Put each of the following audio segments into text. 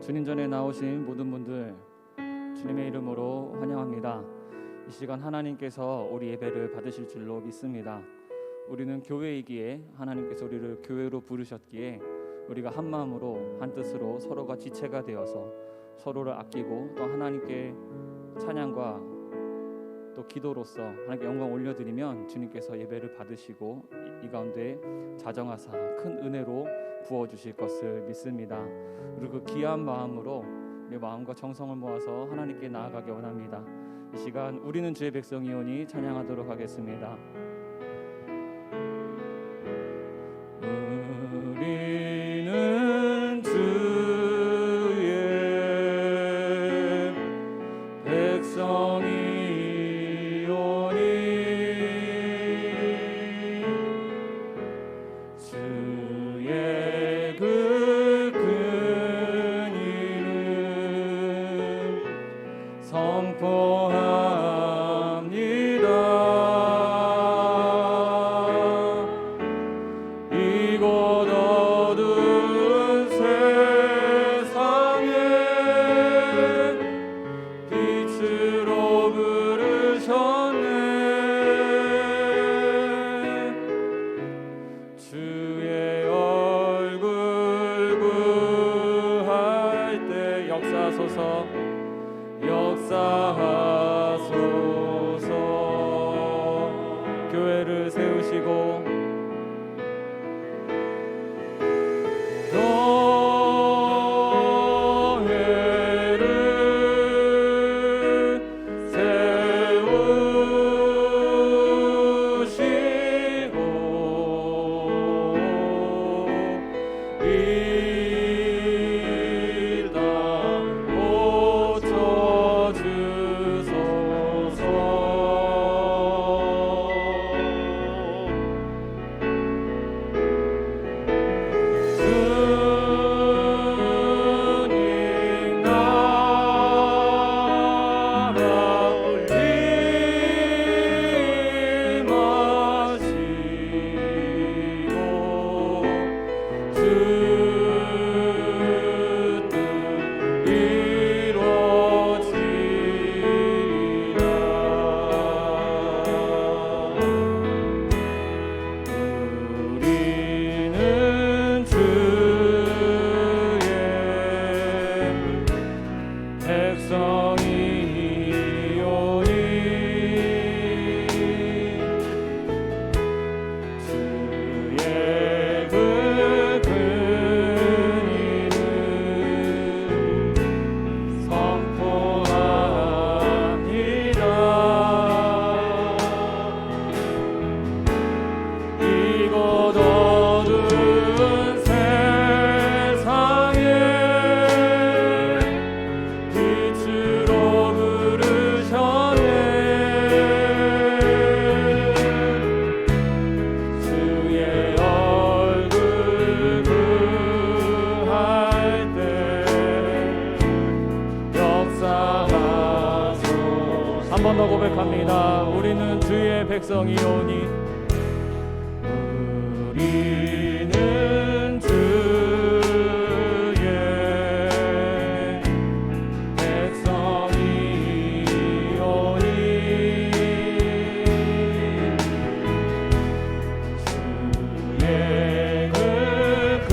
주님 전에 나오신 모든 분들 주님의 이름으로 환영합니다. 이 시간 하나님께서 우리 예배를 받으실 줄로 믿습니다. 우리는 교회이기에 하나님께서 우리를 교회로 부르셨기에 우리가 한 마음으로 한 뜻으로 서로가 지체가 되어서 서로를 아끼고 또 하나님께 찬양과 또 기도로서 하나님께 영광 올려드리면 주님께서 예배를 받으시고 이 가운데 자정하사 큰 은혜로 부어주실 것을 믿습니다. 그리고 그 귀한 마음으로 우리 마음과 정성을 모아서 하나님께 나아가기 원합니다. 이 시간 우리는 주의 백성이오니 찬양하도록 하겠습니다. 우리는 주의 백성이오니 주의 그 큰 이름 선포합니다. 이곳 어두운 세상에 빛으로 부르셨네. 주의 얼굴 구할 때 역사하소서 역사하소서. 교회를 세우시고 교회를 세우시고 이 땅 고쳐주소서. 주님 나라 임하시고 주 뜻 이루어지리라. 우리는 주의 백성이오니 주의 그 큰 이름 선포합니다. 이곳 어두운 세상에 빛으로 부르셨네. 주의 얼굴 구할 때 역사하소서. 한 번 더 고백합니다. 우리는 주의 백성이오니 우리는 주의 백성이오니 주의 그 큰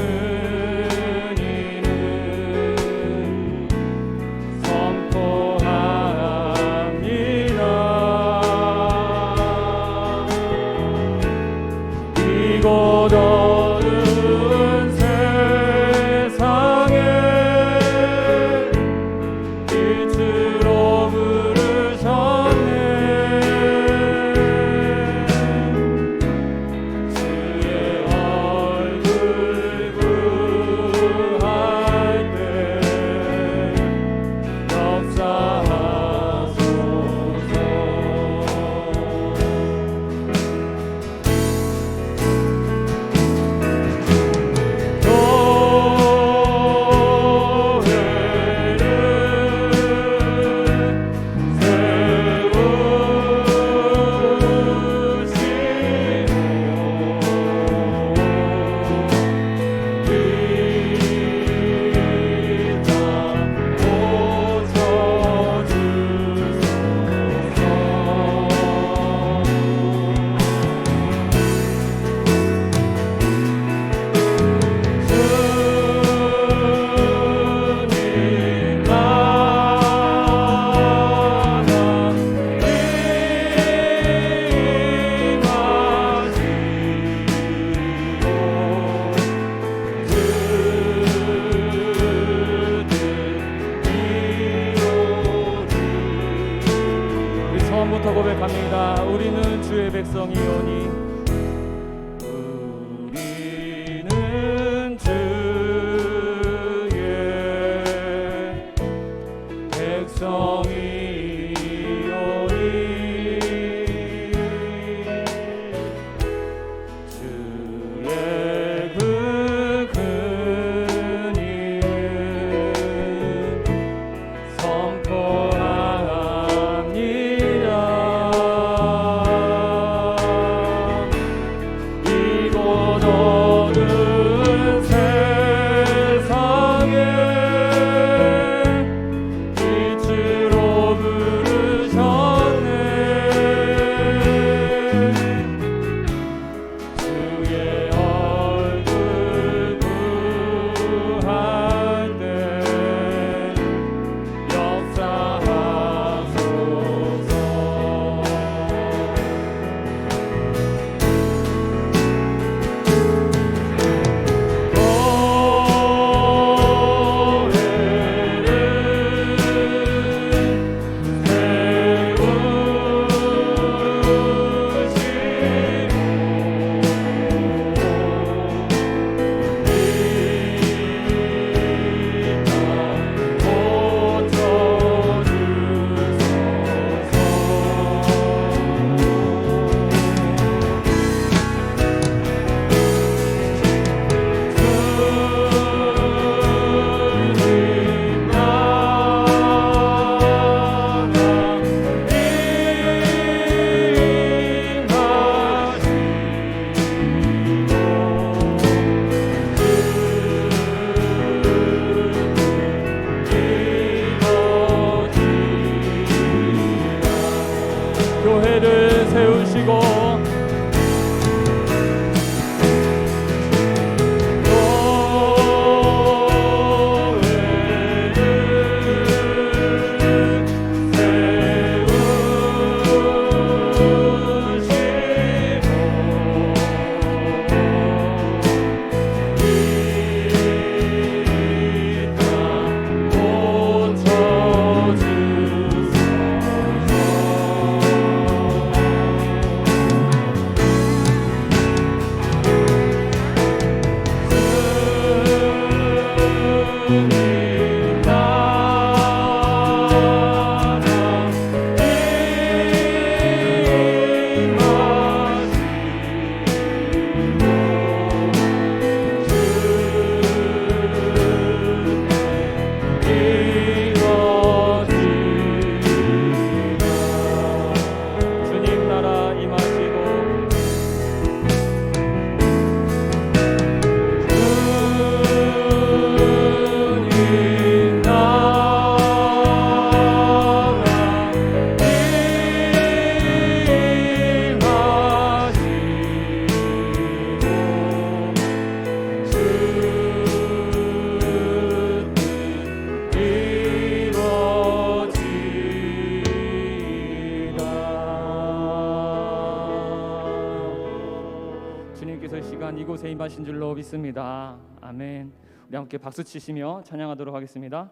이름 선포합니다. 이곳 어두운 이제부터 고백합니다. 우리는 주의 백성이오니 우리는 주의 백성이오니 주의 그 큰 이름 선포합니다. 이곳 어두운 세상에 빛으로 부르셨네. 주의 얼굴 구할 때 역사하소서. 교회를 세우시고 주님 나라 임하시고 주님 주님께서 이 시간 이곳에 임하신 줄로 믿습니다. 아멘. 우리 함께 박수 치시며 찬양하도록 하겠습니다.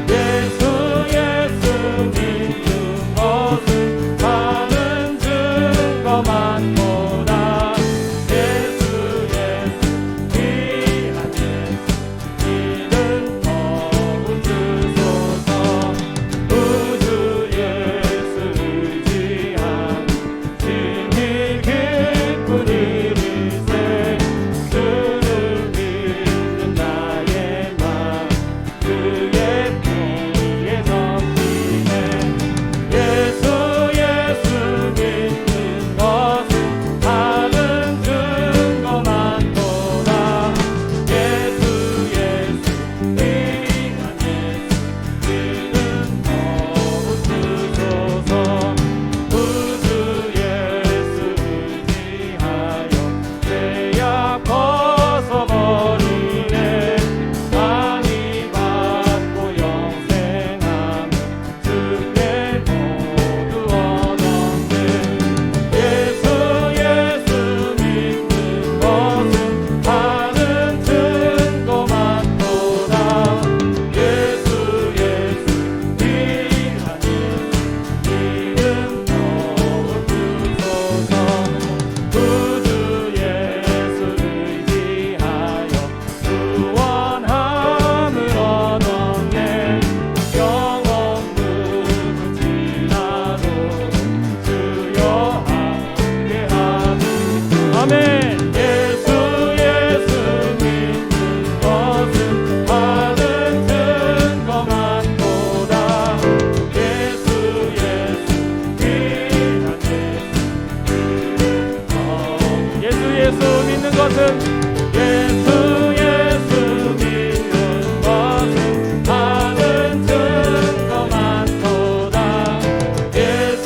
예수 예수 믿음 아멘. 예수 예수 믿는 것은 받은 증거 많도다. 예수 예수 귀한 예수 예수 믿는 것은 예수 예수 믿는 것은 받은 증거 많도다. 예수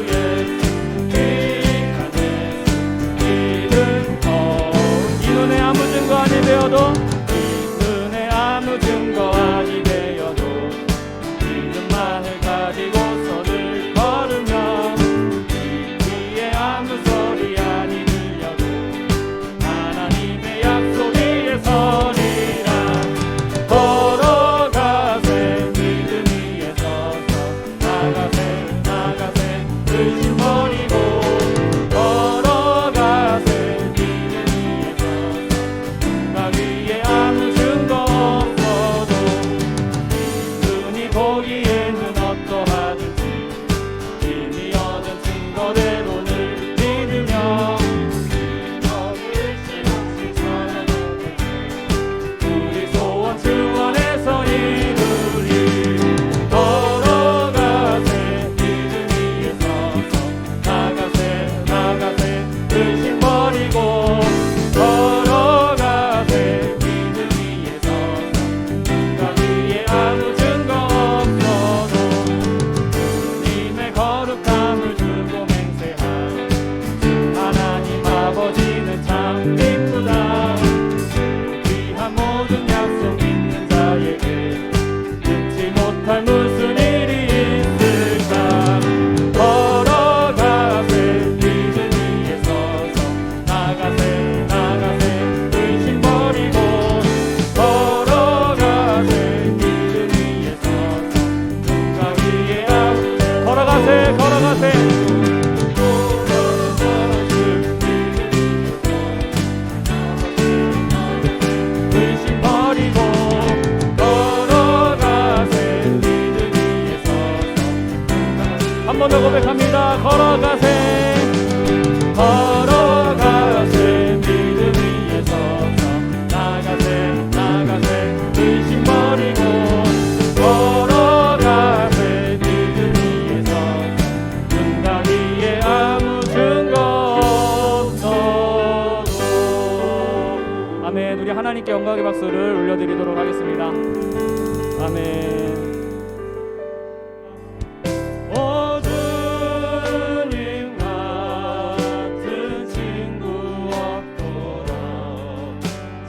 예수 귀한 이는 이 눈에 아무 증거 아니 되어도 이 눈에 아무 증거 아니 되어도 믿음만을 가지고서 늘 걸으며 이 귀에 아무 소리 아니 들려도 하나님의 약속 위에 서리라. 걸어가세 믿음 위에 서서 나가세 나가세 의심 버리고 걸어가세 믿음 위에 서서 나 위에 아무 증거 없어도 눈이 보기에는 어떠하든지 이미 얻은 증거대로 늘 믿으며 우리 소원 주원에서 이루리. 걸어가세 믿음 위에 서서 나가세 나가세 의심 버리고 걸어가세 믿음 위에 서서 나 위에 아무 증거 없어도 주님의 거룩함을 주고 맹세한 하나님 아버지는 참 기쁘다. 귀한 모든 약속 있는 자에게 잊지 못할 무슨 일이 있을까. 걸어가세 믿음 위에 서서 나가세 나가세 의심 버리고 걸어가세 믿음 위에 서서 누가 위에 걸어가세 걸어가세 의심 버리고 걸어가세 믿음 위에 서서 한 번 더 고백합니다. 걸어가세 걸어가세 믿음 위에 서서 나가세 나가세 의심 버리고 걸어가세 믿음 위에 서서 눈가 위에 아무 증거 없어도. 아멘. 우리 하나님께 영광의 박수를 올려드리도록 하겠습니다. 아멘. 오 주님 같은 친구 없도록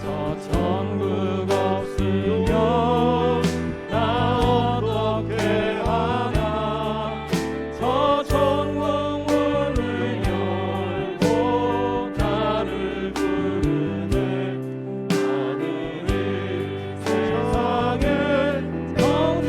저 천국 없으면 나 어떻게 하나. 저 천국 문을 열고 나를 부르네. 하늘이 세상을 정든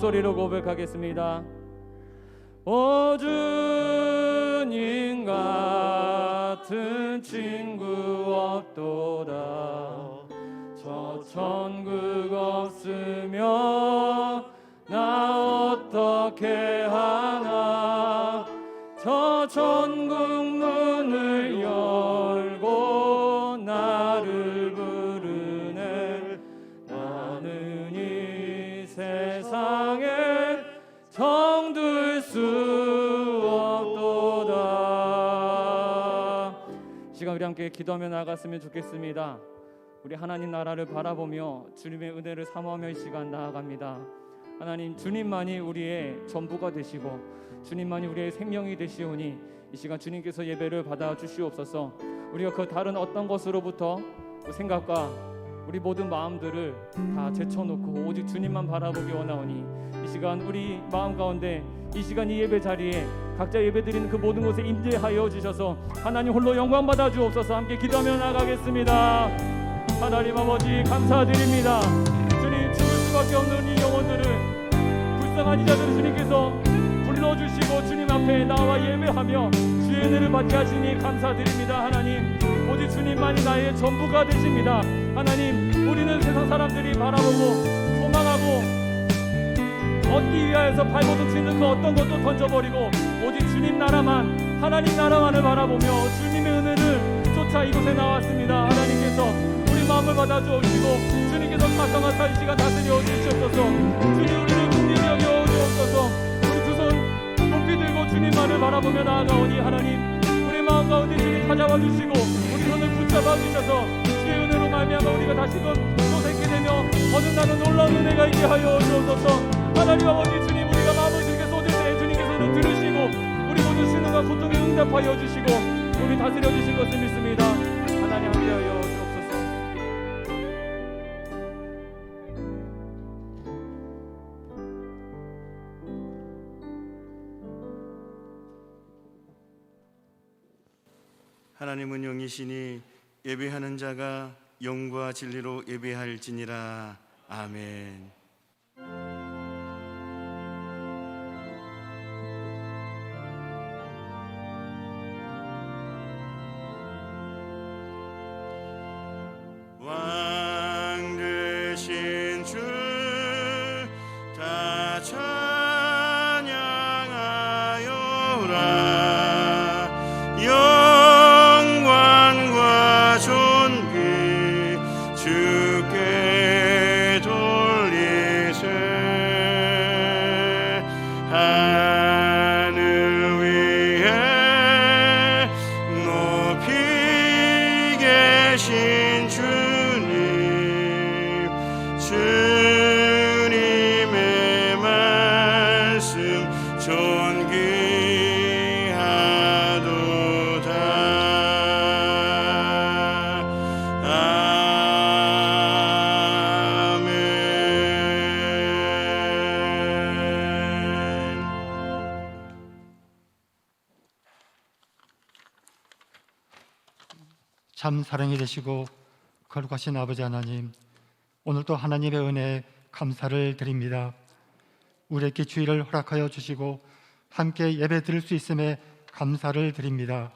소리로 고백하겠습니다. 오 주님 같은 친구 없도다. 저 천국 없으면 나 어떻게 하나. 저 천국 문을 열고 나를 부르네. 나는 이 세상에 정들 수 없도다. 시간 우리 함께 기도하며 나아갔으면 좋겠습니다. 우리 하나님 나라를 바라보며 주님의 은혜를 사모하며 이 시간 나아갑니다. 하나님, 주님만이 우리의 전부가 되시고 주님만이 우리의 생명이 되시오니 이 시간 주님께서 예배를 받아 주시옵소서. 우리가 그 다른 어떤 것으로부터 그 생각과 우리 모든 마음들을 다 제쳐놓고 오직 주님만 바라보기 원하오니 이 시간 우리 마음 가운데 이 시간 이 예배 자리에 각자 예배드리는 그 모든 곳에 임재하여 주셔서 하나님 홀로 영광 받아 주옵소서. 함께 기도하며 나가겠습니다. 하나님 아버지 감사드립니다. 주님, 죽을 수밖에 없는 이 영혼들을 불쌍한 이자들을 주님께서 불러주시고 주님 앞에 나와 예배하며 주의 은혜를 받게 하시니 감사드립니다. 하나님, 오직 주님만이 나의 전부가 되십니다. 하나님, 우리는 세상 사람들이 바라보고 소망하고 얻기 위하여서 발버둥 치는 그 어떤 것도 던져버리고 오직 주님 나라만, 하나님 나라만을 바라보며 주님의 은혜를 쫓아 이곳에 나왔습니다. 하나님께서 우리 마음을 받아주시고 주님께서 사성하사 이 시간 다스려 주시옵소서. 주님, 우리를 긍휼히 여겨 주옵소서. 우리 두 손 높이 들고 주님만을 바라보며 나아가오니 하나님, 우리 마음 가운데 주님 찾아와 주시고 우리 손을 붙잡아 주셔서 주의 은혜로 말미암아 우리가 다시금 또 새게 되며 어느 날은 놀라운 은혜가 있게 하여 주옵소서. 하나님 아버지, 주님, 우리가 마음을 주님께 쏟을 때 주님께서는 들으시고 우리 모든 신음과 고통에 응답하여 주시고 우리 다스려 주실 것을 믿습니다. 하나님 함께하여 주옵소서. 하나님은 영이시니 예배하는 자가 영과 진리로 예배할지니라. 아멘. 왕 되신 주 다 찬양하여라. 영광과 존귀 주께 돌리세. 하늘 위에 높이 계신 주님의 말씀 존귀하도다. 아멘. 참 사랑이 되시고 거룩하신 아버지 하나님, 오늘도 하나님의 은혜에 감사를 드립니다. 우리에게 주일을 허락하여 주시고 함께 예배 드릴 수 있음에 감사를 드립니다.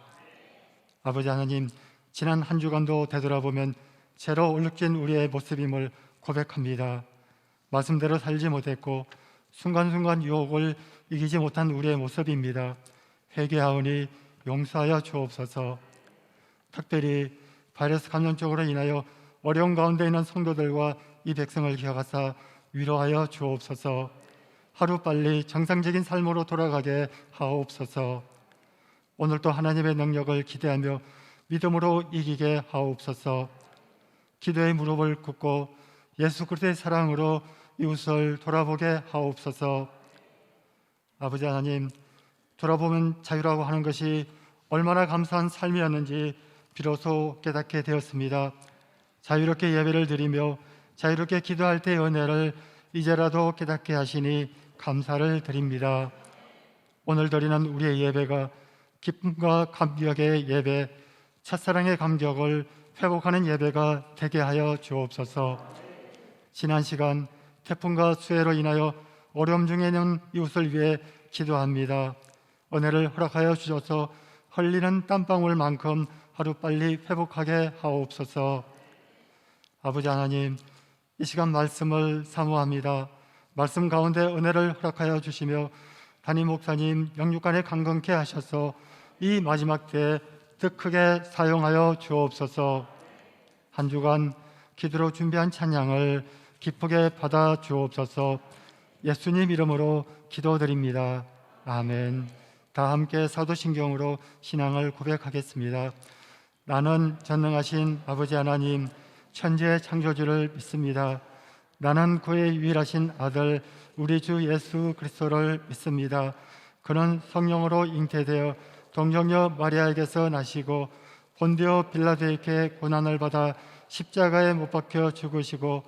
아버지 하나님, 지난 한 주간도 되돌아보면 죄로 얼룩진 우리의 모습임을 고백합니다. 말씀대로 살지 못했고 순간순간 유혹을 이기지 못한 우리의 모습입니다. 회개하오니 용서하여 주옵소서. 특별히 바이러스 감염증으로 인하여 어려운 가운데 있는 성도들과 이 백성을 기억하사 위로하여 주옵소서. 하루빨리 정상적인 삶으로 돌아가게 하옵소서. 오늘도 하나님의 능력을 기대하며 믿음으로 이기게 하옵소서. 기도의 무릎을 꿇고 예수 그리스도의 사랑으로 이웃을 돌아보게 하옵소서. 아버지 하나님, 돌아보면 자유라고 하는 것이 얼마나 감사한 삶이었는지 비로소 깨닫게 되었습니다. 자유롭게 예배를 드리며 자유롭게 기도할 때의 은혜를 이제라도 깨닫게 하시니 감사를 드립니다. 오늘 드리는 우리의 예배가 기쁨과 감격의 예배, 첫사랑의 감격을 회복하는 예배가 되게 하여 주옵소서. 지난 시간 태풍과 수해로 인하여 어려움 중에 있는 이웃을 위해 기도합니다. 은혜를 허락하여 주셔서 흘리는 땀방울만큼 하루빨리 회복하게 하옵소서. 아버지 하나님, 이 시간 말씀을 사모합니다. 말씀 가운데 은혜를 허락하여 주시며 담임 목사님 영육간에 강건케 하셔서 이 마지막 때에 더 크게 사용하여 주옵소서. 한 주간 기도로 준비한 찬양을 기쁘게 받아 주옵소서. 예수님 이름으로 기도드립니다. 아멘. 다 함께 사도신경으로 신앙을 고백하겠습니다. 나는 전능하신 아버지 하나님 천지의 창조주를 믿습니다. 나는 그의 유일하신 아들 우리 주 예수 그리스도를 믿습니다. 그는 성령으로 잉태되어 동정녀 마리아에게서 나시고 본디오 빌라도에게 고난을 받아 십자가에 못 박혀 죽으시고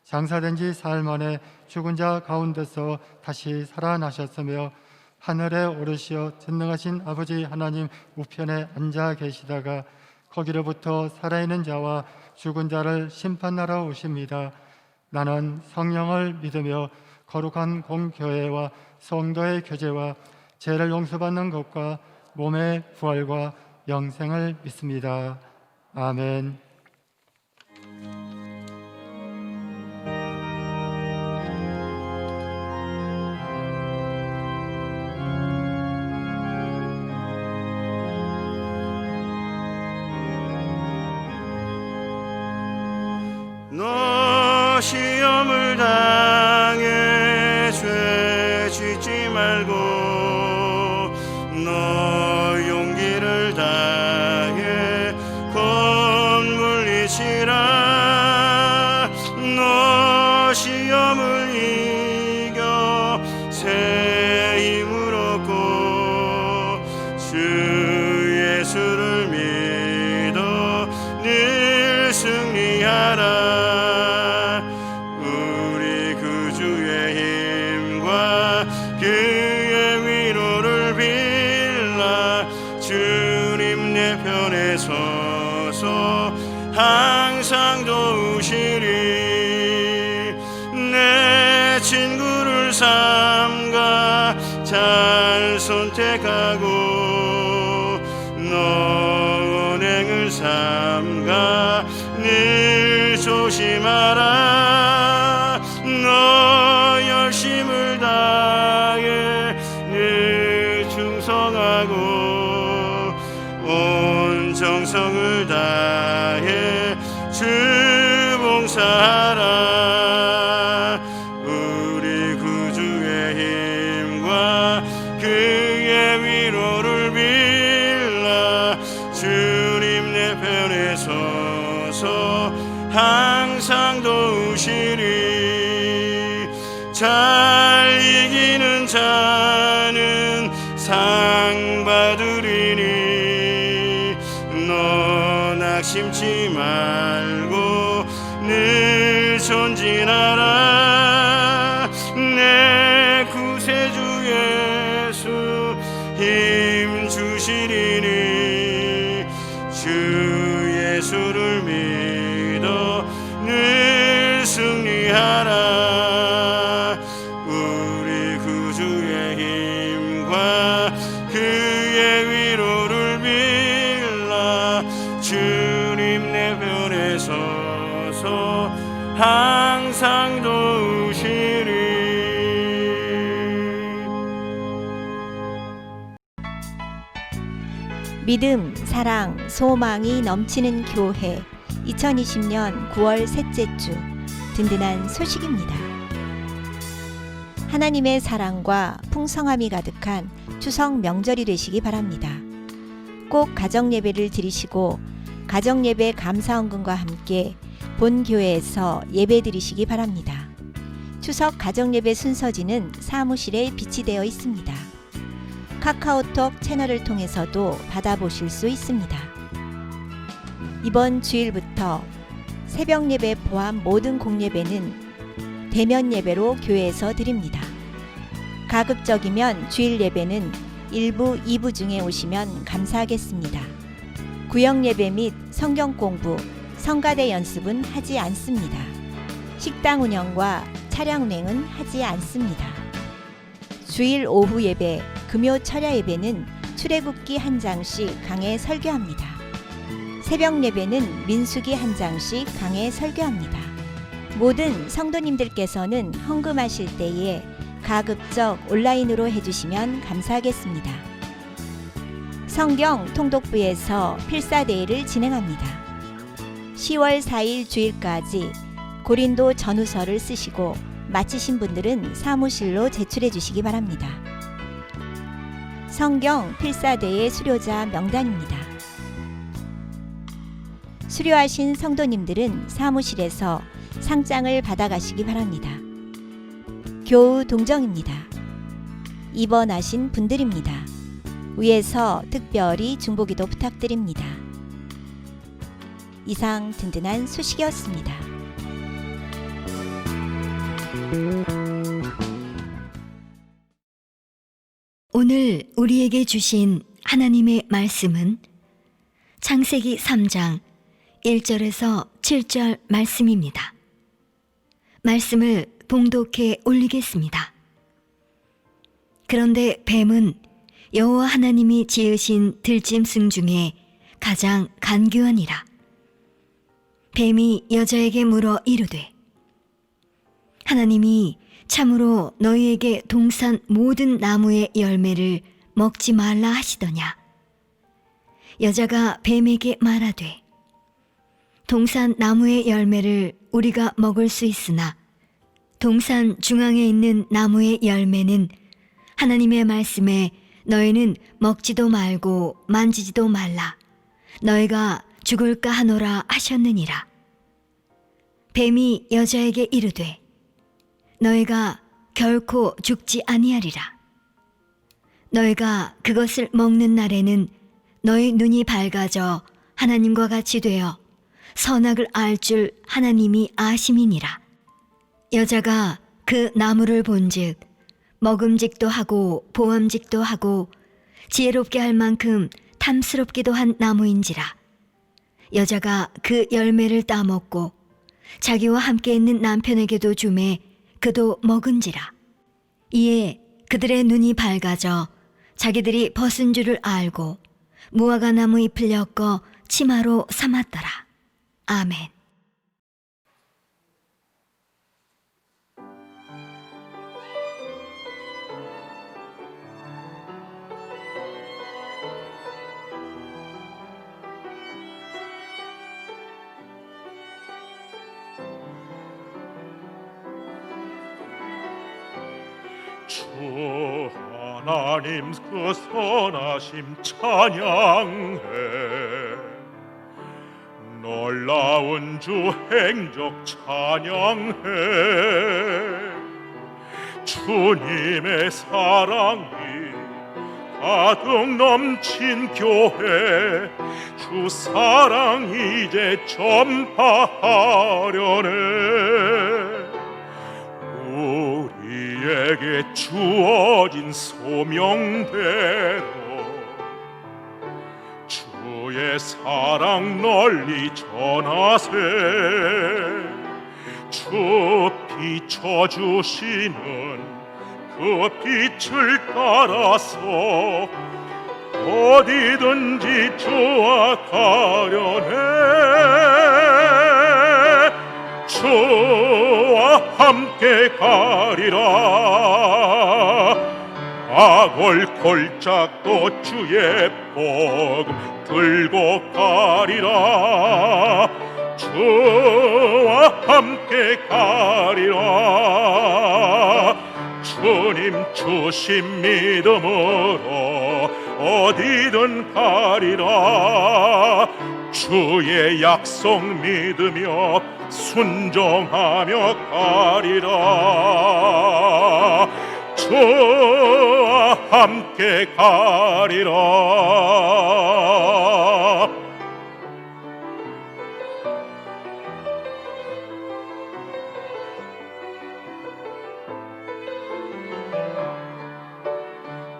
장사된 지 사흘 만에 죽은 자 가운데서 다시 살아나셨으며 하늘에 오르시어 전능하신 아버지 하나님 우편에 앉아 계시다가 거기로부터 살아있는 자와 죽은 자를 심판하러 오십니다. 나는 성령을 믿으며 거룩한 공교회와 성도의 교제와 죄를 용서받는 것과 몸의 부활과 영생을 믿습니다. 아멘. 너 시험을 당해 죄 짓지 말고 너 용기를 다해 곧 물리치라. 너 시험을 이겨 새 힘을 얻고 주 예수를 믿어 늘 승리하라. 그의 위로를 빌라. 주님 내 편에 서서 항상 도우시리. 내 친구를 삼가 잘 선택하고 너 은행을 삼가 늘 조심하라. 너 열심을 다해 늘 충성하고 온 정성을 다해 주 봉사하라. 우리 구주의 힘과 그의 위로를 빌라. 주님 내 편에 서서 항상 도우시리. 잘 이기는 자는 상 받으리니. 너 낙심치 말고 늘 전진하라. 내 구세주 예수 힘 주시리니. 주 예수를 믿어 늘 승리하라. 우리 구주의 힘과 그의 위로를 빌라. 주님 내 편에 서서 항상 도우시리. 믿음, 사랑, 소망이 넘치는 교회 2020년 9월 셋째 주 든든한 소식입니다. 하나님의 사랑과 풍성함이 가득한 추석 명절이 되시기 바랍니다. 꼭 가정예배를 드리시고 가정예배 감사헌금과 함께 본교회에서 예배 드리시기 바랍니다. 추석 가정예배 순서지는 사무실에 비치되어 있습니다. 카카오톡 채널을 통해서도 받아보실 수 있습니다. 이번 주일부터 새벽 예배 포함 모든 공예배는 대면 예배로 교회에서 드립니다. 가급적이면 주일 예배는 1부, 2부 중에 오시면 감사하겠습니다. 구역 예배 및 성경 공부, 성가대 연습은 하지 않습니다. 식당 운영과 차량 운행은 하지 않습니다. 주일 오후 예배, 금요 철야 예배는 출애굽기 한 장씩 강해 설교합니다. 새벽 예배는 민수기 한 장씩 강해 설교합니다. 모든 성도님들께서는 헌금하실 때에 가급적 온라인으로 해주시면 감사하겠습니다. 성경 통독부에서 필사대회를 진행합니다. 10월 4일 주일까지 고린도 전후서를 쓰시고 마치신 분들은 사무실로 제출해 주시기 바랍니다. 성경 필사대회 수료자 명단입니다. 수료하신 성도님들은 사무실에서 상장을 받아가시기 바랍니다. 교우 동정입니다. 입원하신 분들입니다. 위에서 특별히 중보기도 부탁드립니다. 이상 든든한 소식이었습니다. 오늘 우리에게 주신 하나님의 말씀은 창세기 3장 1절에서 7절 말씀입니다. 말씀을 봉독해 올리겠습니다. 그런데 뱀은 여호와 하나님이 지으신 들짐승 중에 가장 간교하니라. 뱀이 여자에게 물어 이르되 하나님이 참으로 너희에게 동산 모든 나무의 열매를 먹지 말라 하시더냐. 여자가 뱀에게 말하되 동산 나무의 열매를 우리가 먹을 수 있으나 동산 중앙에 있는 나무의 열매는 하나님의 말씀에 너희는 먹지도 말고 만지지도 말라 너희가 죽을까 하노라 하셨느니라. 뱀이 여자에게 이르되 너희가 결코 죽지 아니하리라. 너희가 그것을 먹는 날에는 너희 눈이 밝아져 하나님과 같이 되어 선악을 알 줄 하나님이 아심이니라. 여자가 그 나무를 본즉 먹음직도 하고 보암직도 하고 지혜롭게 할 만큼 탐스럽기도 한 나무인지라. 여자가 그 열매를 따먹고 자기와 함께 있는 남편에게도 주매 그도 먹은지라. 이에 그들의 눈이 밝아져 자기들이 벗은 줄을 알고 무화과 나무 잎을 엮어 치마로 삼았더라. 아멘. 주 하나님 그 선하심 찬양해. 놀라운 주 행적 찬양해. 주님의 사랑이 가득 넘친 교회, 주 사랑 이제 전파하려네. 우리에게 주어진 소명대로 주의 사랑 널리 전하세. 주 비춰주시는 그 빛을 따라서 어디든지 주와 가려네. 주와 함께 가리라. 악을 골짜기도 주의 복음 들고 가리라. 주와 함께 가리라. 주님 주신 믿음으로 어디든 가리라. 주의 약속 믿으며 순종하며 가리라. 주와 함께 가리라.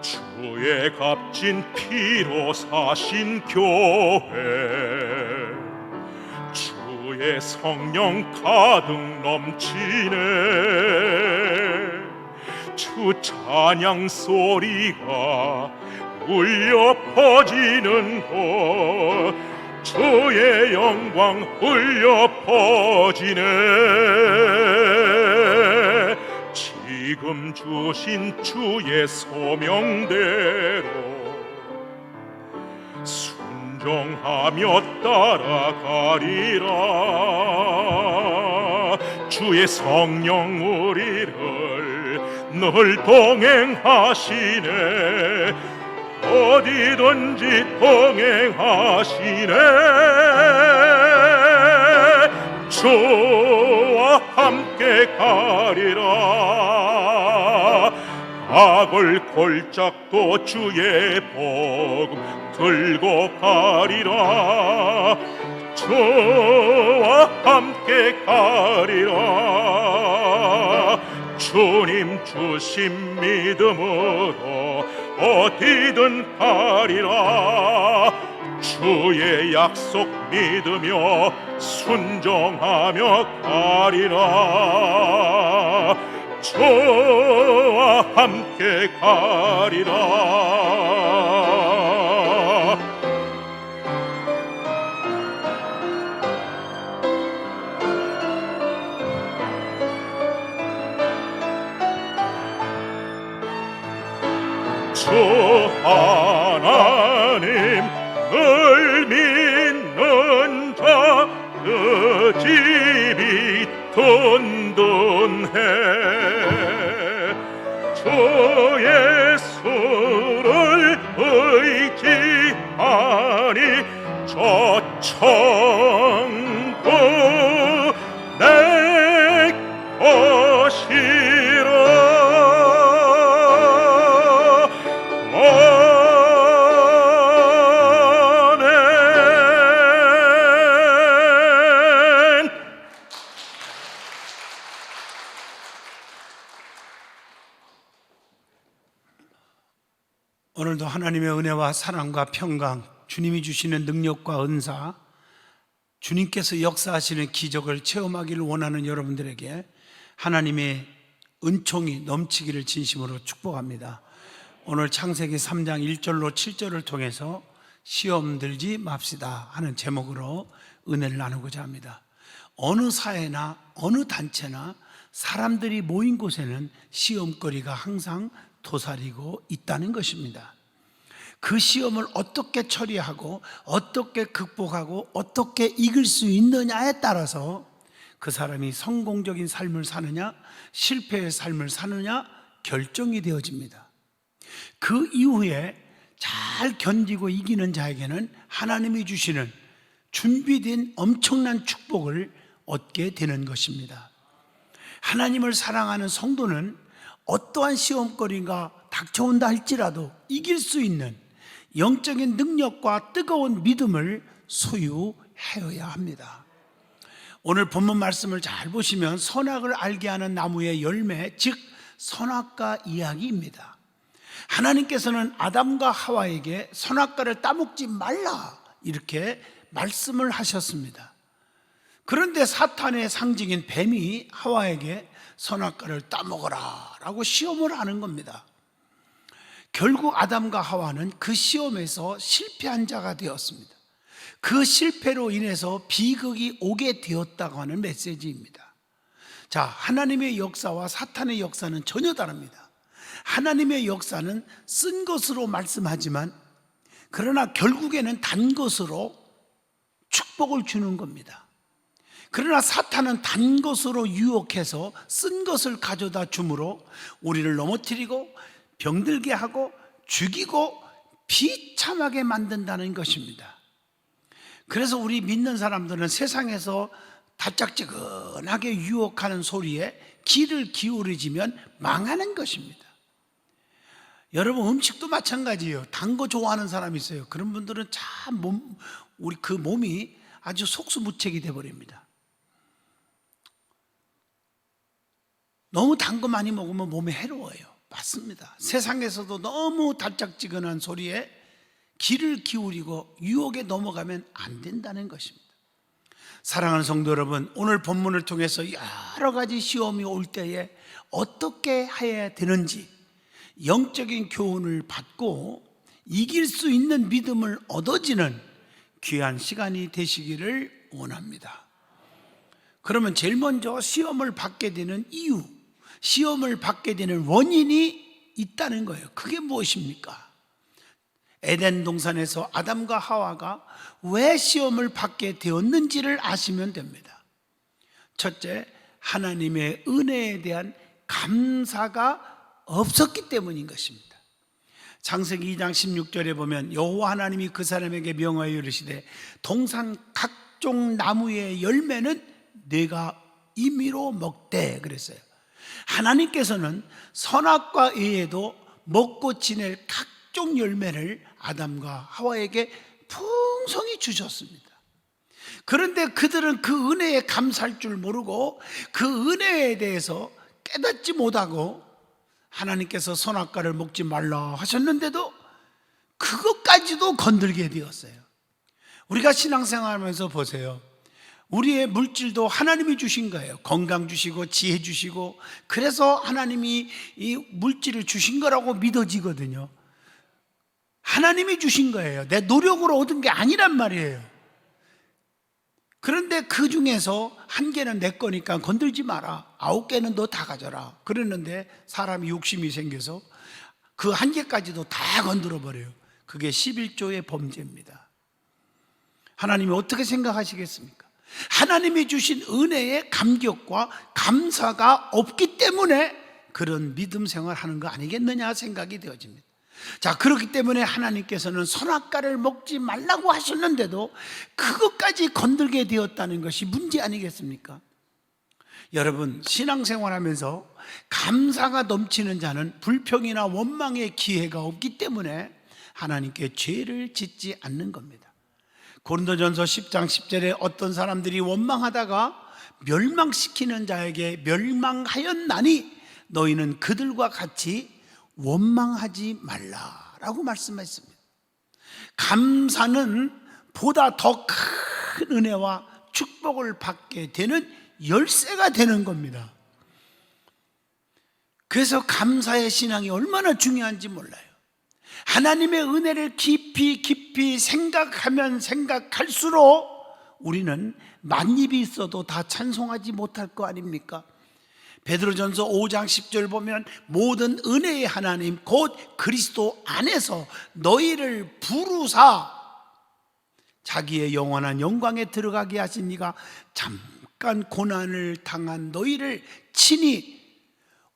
주의 값진 피로 사신 교회, 주의 성령 가득 넘치네. 주 찬양 소리가 울려 퍼지는 곳 주의 영광 울려 퍼지네. 지금 주신 주의 소명대로 순종하며 따라가리라. 주의 성령 우리를 늘 동행하시네. 어디든지 동행하시네. 주와 함께 가리라. 악을 골잡고 주의 복음 들고 가리라. 주와 함께 가리라. 주님 주신 믿음으로 어디든 가리라. 주의 약속 믿으며 순종하며 가리라. 주와 함께 가리라. 주 하나님 늘 믿는 자 그 집이 든든해. 주의 수를 의지하니 저 천국 내 것이라. 오늘도 하나님의 은혜와 사랑과 평강, 주님이 주시는 능력과 은사, 주님께서 역사하시는 기적을 체험하기를 원하는 여러분들에게 하나님의 은총이 넘치기를 진심으로 축복합니다. 오늘 창세기 3장 1절로 7절을 통해서 시험 들지 맙시다 하는 제목으로 은혜를 나누고자 합니다. 어느 사회나 어느 단체나 사람들이 모인 곳에는 시험거리가 항상 도사리고 있다는 것입니다. 그 시험을 어떻게 처리하고 어떻게 극복하고 어떻게 이길 수 있느냐에 따라서 그 사람이 성공적인 삶을 사느냐 실패의 삶을 사느냐 결정이 되어집니다. 그 이후에 잘 견디고 이기는 자에게는 하나님이 주시는 준비된 엄청난 축복을 얻게 되는 것입니다. 하나님을 사랑하는 성도는 어떠한 시험거리가 닥쳐온다 할지라도 이길 수 있는 영적인 능력과 뜨거운 믿음을 소유하여야 합니다. 오늘 본문 말씀을 잘 보시면 선악을 알게 하는 나무의 열매, 즉 선악과 이야기입니다. 하나님께서는 아담과 하와에게 선악과를 따먹지 말라 이렇게 말씀을 하셨습니다. 그런데 사탄의 상징인 뱀이 하와에게 선악과를 따먹어라 라고 시험을 하는 겁니다. 결국 아담과 하와는 그 시험에서 실패한 자가 되었습니다. 그 실패로 인해서 비극이 오게 되었다고 하는 메시지입니다. 자, 하나님의 역사와 사탄의 역사는 전혀 다릅니다. 하나님의 역사는 쓴 것으로 말씀하지만 그러나 결국에는 단 것으로 축복을 주는 겁니다. 그러나 사탄은 단 것으로 유혹해서 쓴 것을 가져다 주므로 우리를 넘어뜨리고 병들게 하고 죽이고 비참하게 만든다는 것입니다. 그래서 우리 믿는 사람들은 세상에서 달짝지근하게 유혹하는 소리에 귀를 기울이지면 망하는 것입니다. 여러분, 음식도 마찬가지예요. 단 거 좋아하는 사람이 있어요. 그런 분들은 참 우리 그 몸이 아주 속수무책이 돼버립니다. 너무 단 거 많이 먹으면 몸에 해로워요. 맞습니다. 세상에서도 너무 달짝지근한 소리에 귀를 기울이고 유혹에 넘어가면 안 된다는 것입니다. 사랑하는 성도 여러분, 오늘 본문을 통해서 여러 가지 시험이 올 때에 어떻게 해야 되는지 영적인 교훈을 받고 이길 수 있는 믿음을 얻어지는 귀한 시간이 되시기를 원합니다. 그러면 제일 먼저 시험을 받게 되는 이유, 시험을 받게 되는 원인이 있다는 거예요. 그게 무엇입니까? 에덴 동산에서 아담과 하와가 왜 시험을 받게 되었는지를 아시면 됩니다. 첫째, 하나님의 은혜에 대한 감사가 없었기 때문인 것입니다. 창세기 2장 16절에 보면 여호와 하나님이 그 사람에게 명하여 이르시되 동산 각종 나무의 열매는 네가 임의로 먹되 그랬어요. 하나님께서는 선악과 의에도 먹고 지낼 각종 열매를 아담과 하와에게 풍성히 주셨습니다. 그런데 그들은 그 은혜에 감사할 줄 모르고 그 은혜에 대해서 깨닫지 못하고 하나님께서 선악과를 먹지 말라 하셨는데도 그것까지도 건들게 되었어요. 우리가 신앙생활하면서 보세요. 우리의 물질도 하나님이 주신 거예요. 건강 주시고 지혜 주시고, 그래서 하나님이 이 물질을 주신 거라고 믿어지거든요. 하나님이 주신 거예요. 내 노력으로 얻은 게 아니란 말이에요. 그런데 그 중에서 한 개는 내 거니까 건들지 마라, 9개는 너 다 가져라 그랬는데 사람이 욕심이 생겨서 그 한 개까지도 다 건드려 버려요. 그게 11조의 범죄입니다. 하나님이 어떻게 생각하시겠습니까? 하나님이 주신 은혜의 감격과 감사가 없기 때문에 그런 믿음 생활하는 거 아니겠느냐 생각이 되어집니다. 자, 그렇기 때문에 하나님께서는 선악과를 먹지 말라고 하셨는데도 그것까지 건들게 되었다는 것이 문제 아니겠습니까? 여러분, 신앙생활하면서 감사가 넘치는 자는 불평이나 원망의 기회가 없기 때문에 하나님께 죄를 짓지 않는 겁니다. 고린도전서 10장 10절에 어떤 사람들이 원망하다가 멸망시키는 자에게 멸망하였나니 너희는 그들과 같이 원망하지 말라라고 말씀했습니다. 감사는 보다 더 큰 은혜와 축복을 받게 되는 열쇠가 되는 겁니다. 그래서 감사의 신앙이 얼마나 중요한지 몰라요. 하나님의 은혜를 깊이 생각하면 생각할수록 우리는 만입이 있어도 다 찬송하지 못할 거 아닙니까? 베드로전서 5장 10절 보면 모든 은혜의 하나님 곧 그리스도 안에서 너희를 부르사 자기의 영원한 영광에 들어가게 하신 이가 잠깐 고난을 당한 너희를 친히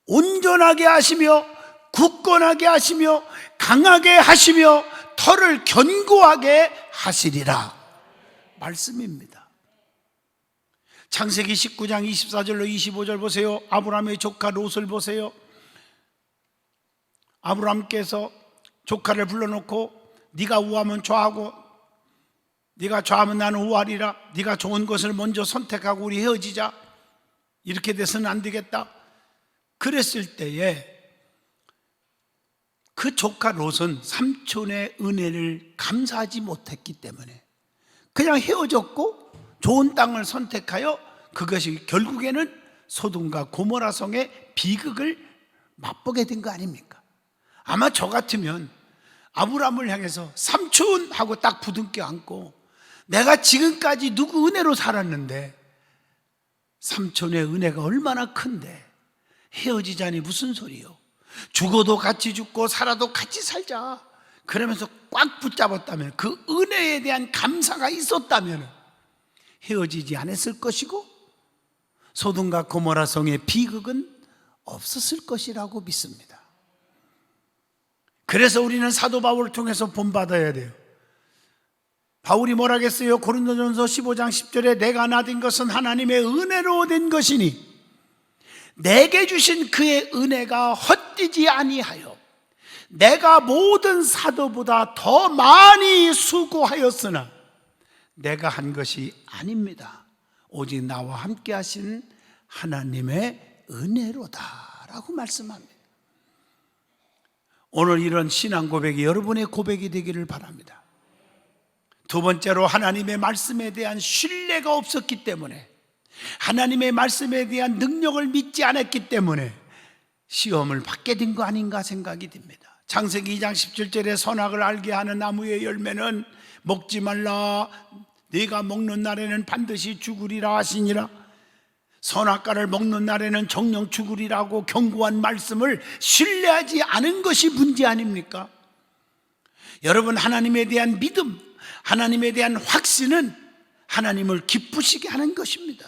온전하게 하시며 굳건하게 하시며 강하게 하시며 털을 견고하게 하시리라 말씀입니다. 창세기 19장 24절로 25절 보세요. 아브라함의 조카 롯을 보세요. 아브라함께서 조카를 불러놓고 네가 우하면 좌하고 네가 좌하면 나는 우하리라. 네가 좋은 것을 먼저 선택하고 우리 헤어지자. 이렇게 돼서는 안 되겠다. 그랬을 때에 그 조카 롯은 삼촌의 은혜를 감사하지 못했기 때문에 그냥 헤어졌고 좋은 땅을 선택하여 그것이 결국에는 소돔과 고모라 성의 비극을 맛보게 된 거 아닙니까? 아마 저 같으면 아브라함을 향해서 삼촌 하고 딱 부둥켜 안고 내가 지금까지 누구 은혜로 살았는데 삼촌의 은혜가 얼마나 큰데 헤어지자니 무슨 소리요? 죽어도 같이 죽고 살아도 같이 살자 그러면서 꽉 붙잡았다면, 그 은혜에 대한 감사가 있었다면 헤어지지 않았을 것이고 소돔과 고모라 성의 비극은 없었을 것이라고 믿습니다. 그래서 우리는 사도 바울을 통해서 본받아야 돼요. 바울이 뭐라겠어요? 고린도전서 15장 10절에 내가 나된 것은 하나님의 은혜로 된 것이니 내게 주신 그의 은혜가 헛되지 아니하여 내가 모든 사도보다 더 많이 수고하였으나 내가 한 것이 아닙니다. 오직 나와 함께 하신 하나님의 은혜로다 라고 말씀합니다. 오늘 이런 신앙 고백이 여러분의 고백이 되기를 바랍니다. 두 번째로 하나님의 말씀에 대한 신뢰가 없었기 때문에, 하나님의 말씀에 대한 능력을 믿지 않았기 때문에 시험을 받게 된 거 아닌가 생각이 듭니다. 창세기 2장 17절에 선악을 알게 하는 나무의 열매는 먹지 말라, 네가 먹는 날에는 반드시 죽으리라 하시니라. 선악과를 먹는 날에는 정령 죽으리라고 경고한 말씀을 신뢰하지 않은 것이 문제 아닙니까? 여러분, 하나님에 대한 믿음, 하나님에 대한 확신은 하나님을 기쁘시게 하는 것입니다.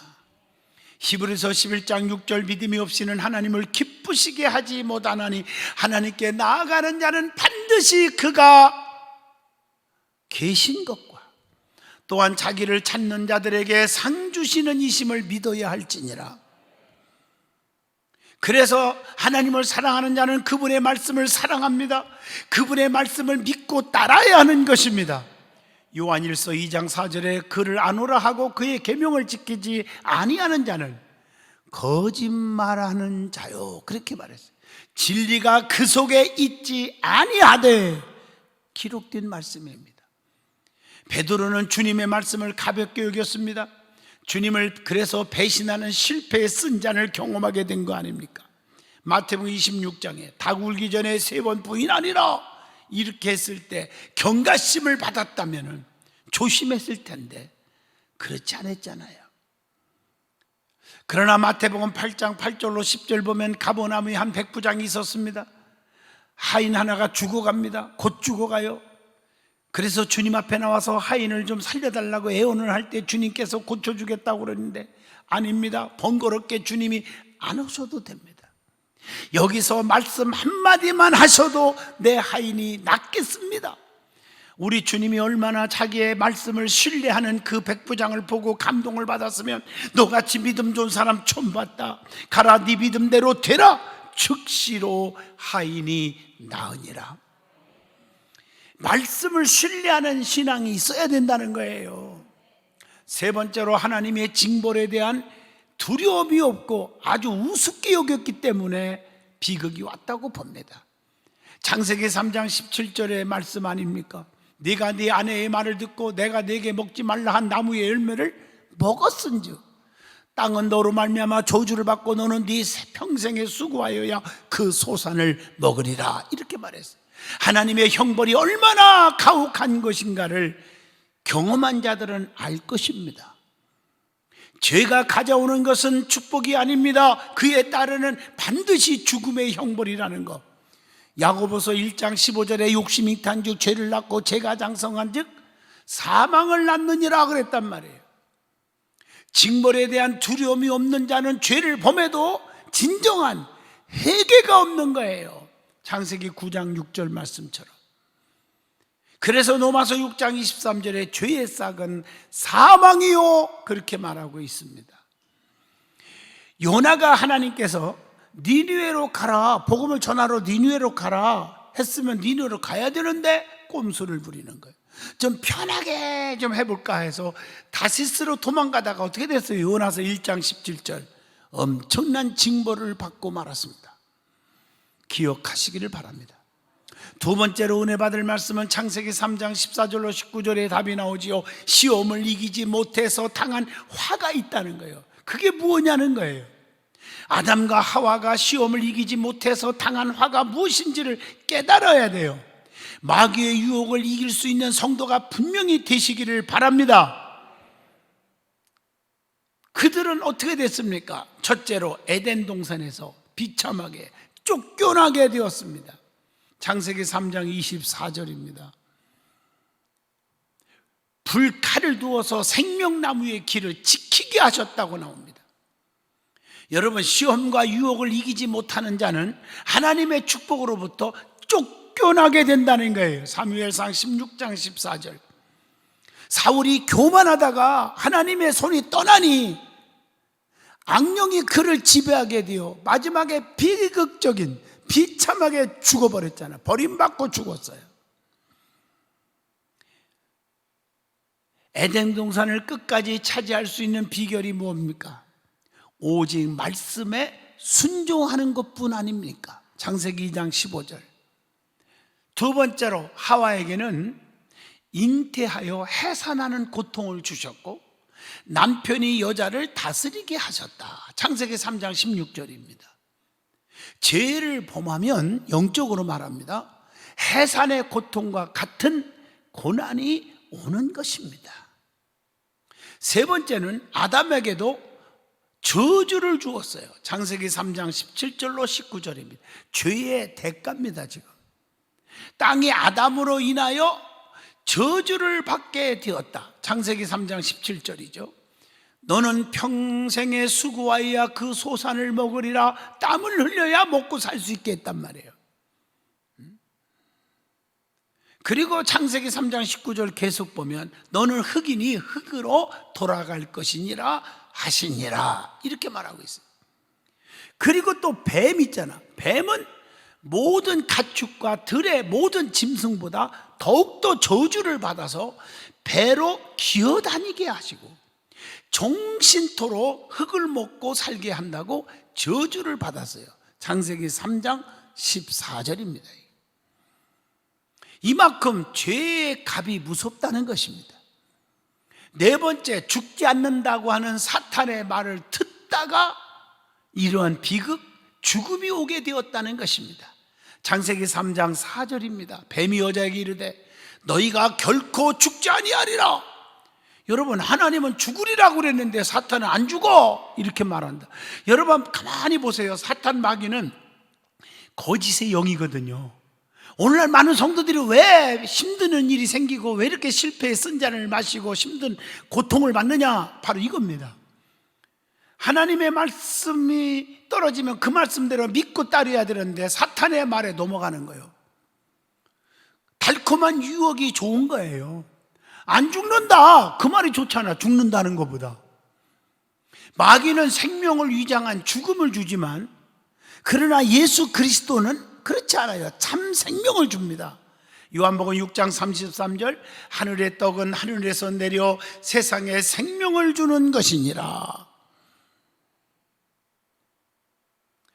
히브리서 11장 6절 믿음이 없이는 하나님을 기쁘시게 하지 못하나니 하나님께 나아가는 자는 반드시 그가 계신 것과 또한 자기를 찾는 자들에게 상 주시는 이심을 믿어야 할지니라. 그래서 하나님을 사랑하는 자는 그분의 말씀을 사랑합니다. 그분의 말씀을 믿고 따라야 하는 것입니다. 요한일서 2장 4절에 그를 아노라 하고 그의 계명을 지키지 아니하는 자는 거짓말하는 자요, 그렇게 말했어요. 진리가 그 속에 있지 아니하되 기록된 말씀입니다. 베드로는 주님의 말씀을 가볍게 여겼습니다. 주님을 그래서 배신하는 실패의 쓴잔을 경험하게 된 거 아닙니까? 마태복음 26장에 닭 울기 전에 3번 부인하니라 이렇게 했을 때 경각심을 받았다면 조심했을 텐데 그렇지 않았잖아요. 그러나 마태복음 8장 8절로 10절 보면 가버나움에 한 백부장이 있었습니다. 하인 하나가 죽어갑니다. 곧 죽어가요. 그래서 주님 앞에 나와서 하인을 좀 살려달라고 애원을 할 때 주님께서 고쳐주겠다고 그러는데 아닙니다. 번거롭게 주님이 안 오셔도 됩니다. 여기서 말씀 한마디만 하셔도 내 하인이 낫겠습니다. 우리 주님이 얼마나 자기의 말씀을 신뢰하는 그 백부장을 보고 감동을 받았으면 너같이 믿음 좋은 사람 처음 봤다. 가라 네 믿음대로 되라. 즉시로 하인이 나으니라. 말씀을 신뢰하는 신앙이 있어야 된다는 거예요. 세 번째로 하나님의 징벌에 대한 두려움이 없고 아주 우습게 여겼기 때문에 비극이 왔다고 봅니다. 창세기 3장 17절의 말씀 아닙니까? 네가 네 아내의 말을 듣고 내가 네게 먹지 말라 한 나무의 열매를 먹었은즉 땅은 너로 말미암아 저주를 받고 너는 네 평생에 수고하여야 그 소산을 먹으리라 이렇게 말했어요. 하나님의 형벌이 얼마나 가혹한 것인가를 경험한 자들은 알 것입니다. 죄가 가져오는 것은 축복이 아닙니다. 그에 따르는 반드시 죽음의 형벌이라는 것. 야고보서 1장 15절에 욕심이 탄즉 죄를 낳고 죄가 장성한 즉 사망을 낳느니라 그랬단 말이에요. 징벌에 대한 두려움이 없는 자는 죄를 범해도 진정한 회개가 없는 거예요. 창세기 9장 6절 말씀처럼. 그래서 로마서 6장 23절에 죄의 싹은 사망이요 그렇게 말하고 있습니다. 요나가 하나님께서 니느웨로 가라, 복음을 전하러 니느웨로 가라 했으면 니느웨로 가야 되는데 꼼수를 부리는 거예요. 좀 편하게 좀 해볼까 해서 다시스로 도망가다가 어떻게 됐어요? 요나서 1장 17절 엄청난 징벌을 받고 말았습니다. 기억하시기를 바랍니다. 두 번째로 은혜 받을 말씀은 창세기 3장 14절로 19절에 답이 나오지요. 시험을 이기지 못해서 당한 화가 있다는 거예요. 그게 무엇냐는 거예요. 아담과 하와가 시험을 이기지 못해서 당한 화가 무엇인지를 깨달아야 돼요. 마귀의 유혹을 이길 수 있는 성도가 분명히 되시기를 바랍니다. 그들은 어떻게 됐습니까? 첫째로 에덴 동산에서 비참하게 쫓겨나게 되었습니다. 창세기 3장 24절입니다. 불칼을 두어서 생명나무의 길을 지키게 하셨다고 나옵니다. 여러분, 시험과 유혹을 이기지 못하는 자는 하나님의 축복으로부터 쫓겨나게 된다는 거예요. 사무엘상 16장 14절. 사울이 교만하다가 하나님의 손이 떠나니 악령이 그를 지배하게 되어 마지막에 비극적인 비참하게 죽어버렸잖아요. 버림받고 죽었어요. 에덴 동산을 끝까지 차지할 수 있는 비결이 뭡니까? 오직 말씀에 순종하는 것뿐 아닙니까? 창세기 2장 15절. 두 번째로 하와에게는 잉태하여 해산하는 고통을 주셨고 남편이 여자를 다스리게 하셨다. 창세기 3장 16절입니다. 죄를 범하면 영적으로 말합니다. 해산의 고통과 같은 고난이 오는 것입니다. 세 번째는 아담에게도 저주를 주었어요. 창세기 3장 17절로 19절입니다. 죄의 대가입니다. 지금 땅이 아담으로 인하여 저주를 받게 되었다. 창세기 3장 17절이죠. 너는 평생의 수고하여야 그 소산을 먹으리라. 땀을 흘려야 먹고 살 수 있게 했단 말이에요. 그리고 창세기 3장 19절 계속 보면 너는 흙이니 흙으로 돌아갈 것이니라 하시니라 이렇게 말하고 있어요. 그리고 또 뱀 있잖아. 뱀은 모든 가축과 들의 모든 짐승보다 더욱더 저주를 받아서 배로 기어다니게 하시고 종신토로 흙을 먹고 살게 한다고 저주를 받았어요. 창세기 3장 14절입니다. 이만큼 죄의 값이 무섭다는 것입니다. 네 번째, 죽지 않는다고 하는 사탄의 말을 듣다가 이러한 비극, 죽음이 오게 되었다는 것입니다. 창세기 3장 4절입니다. 뱀이 여자에게 이르되 너희가 결코 죽지 아니하리라. 여러분, 하나님은 죽으리라고 그랬는데 사탄은 안 죽어 이렇게 말한다. 여러분 가만히 보세요. 사탄 마귀는 거짓의 영이거든요. 오늘날 많은 성도들이 왜 힘드는 일이 생기고 왜 이렇게 실패의 쓴잔을 마시고 힘든 고통을 받느냐? 바로 이겁니다. 하나님의 말씀이 떨어지면 그 말씀대로 믿고 따르야 되는데 사탄의 말에 넘어가는 거예요. 달콤한 유혹이 좋은 거예요. 안 죽는다, 그 말이 좋잖아. 죽는다는 것보다. 마귀는 생명을 위장한 죽음을 주지만 그러나 예수 그리스도는 그렇지 않아요. 참 생명을 줍니다. 요한복음 6장 33절 하늘의 떡은 하늘에서 내려 세상에 생명을 주는 것이니라.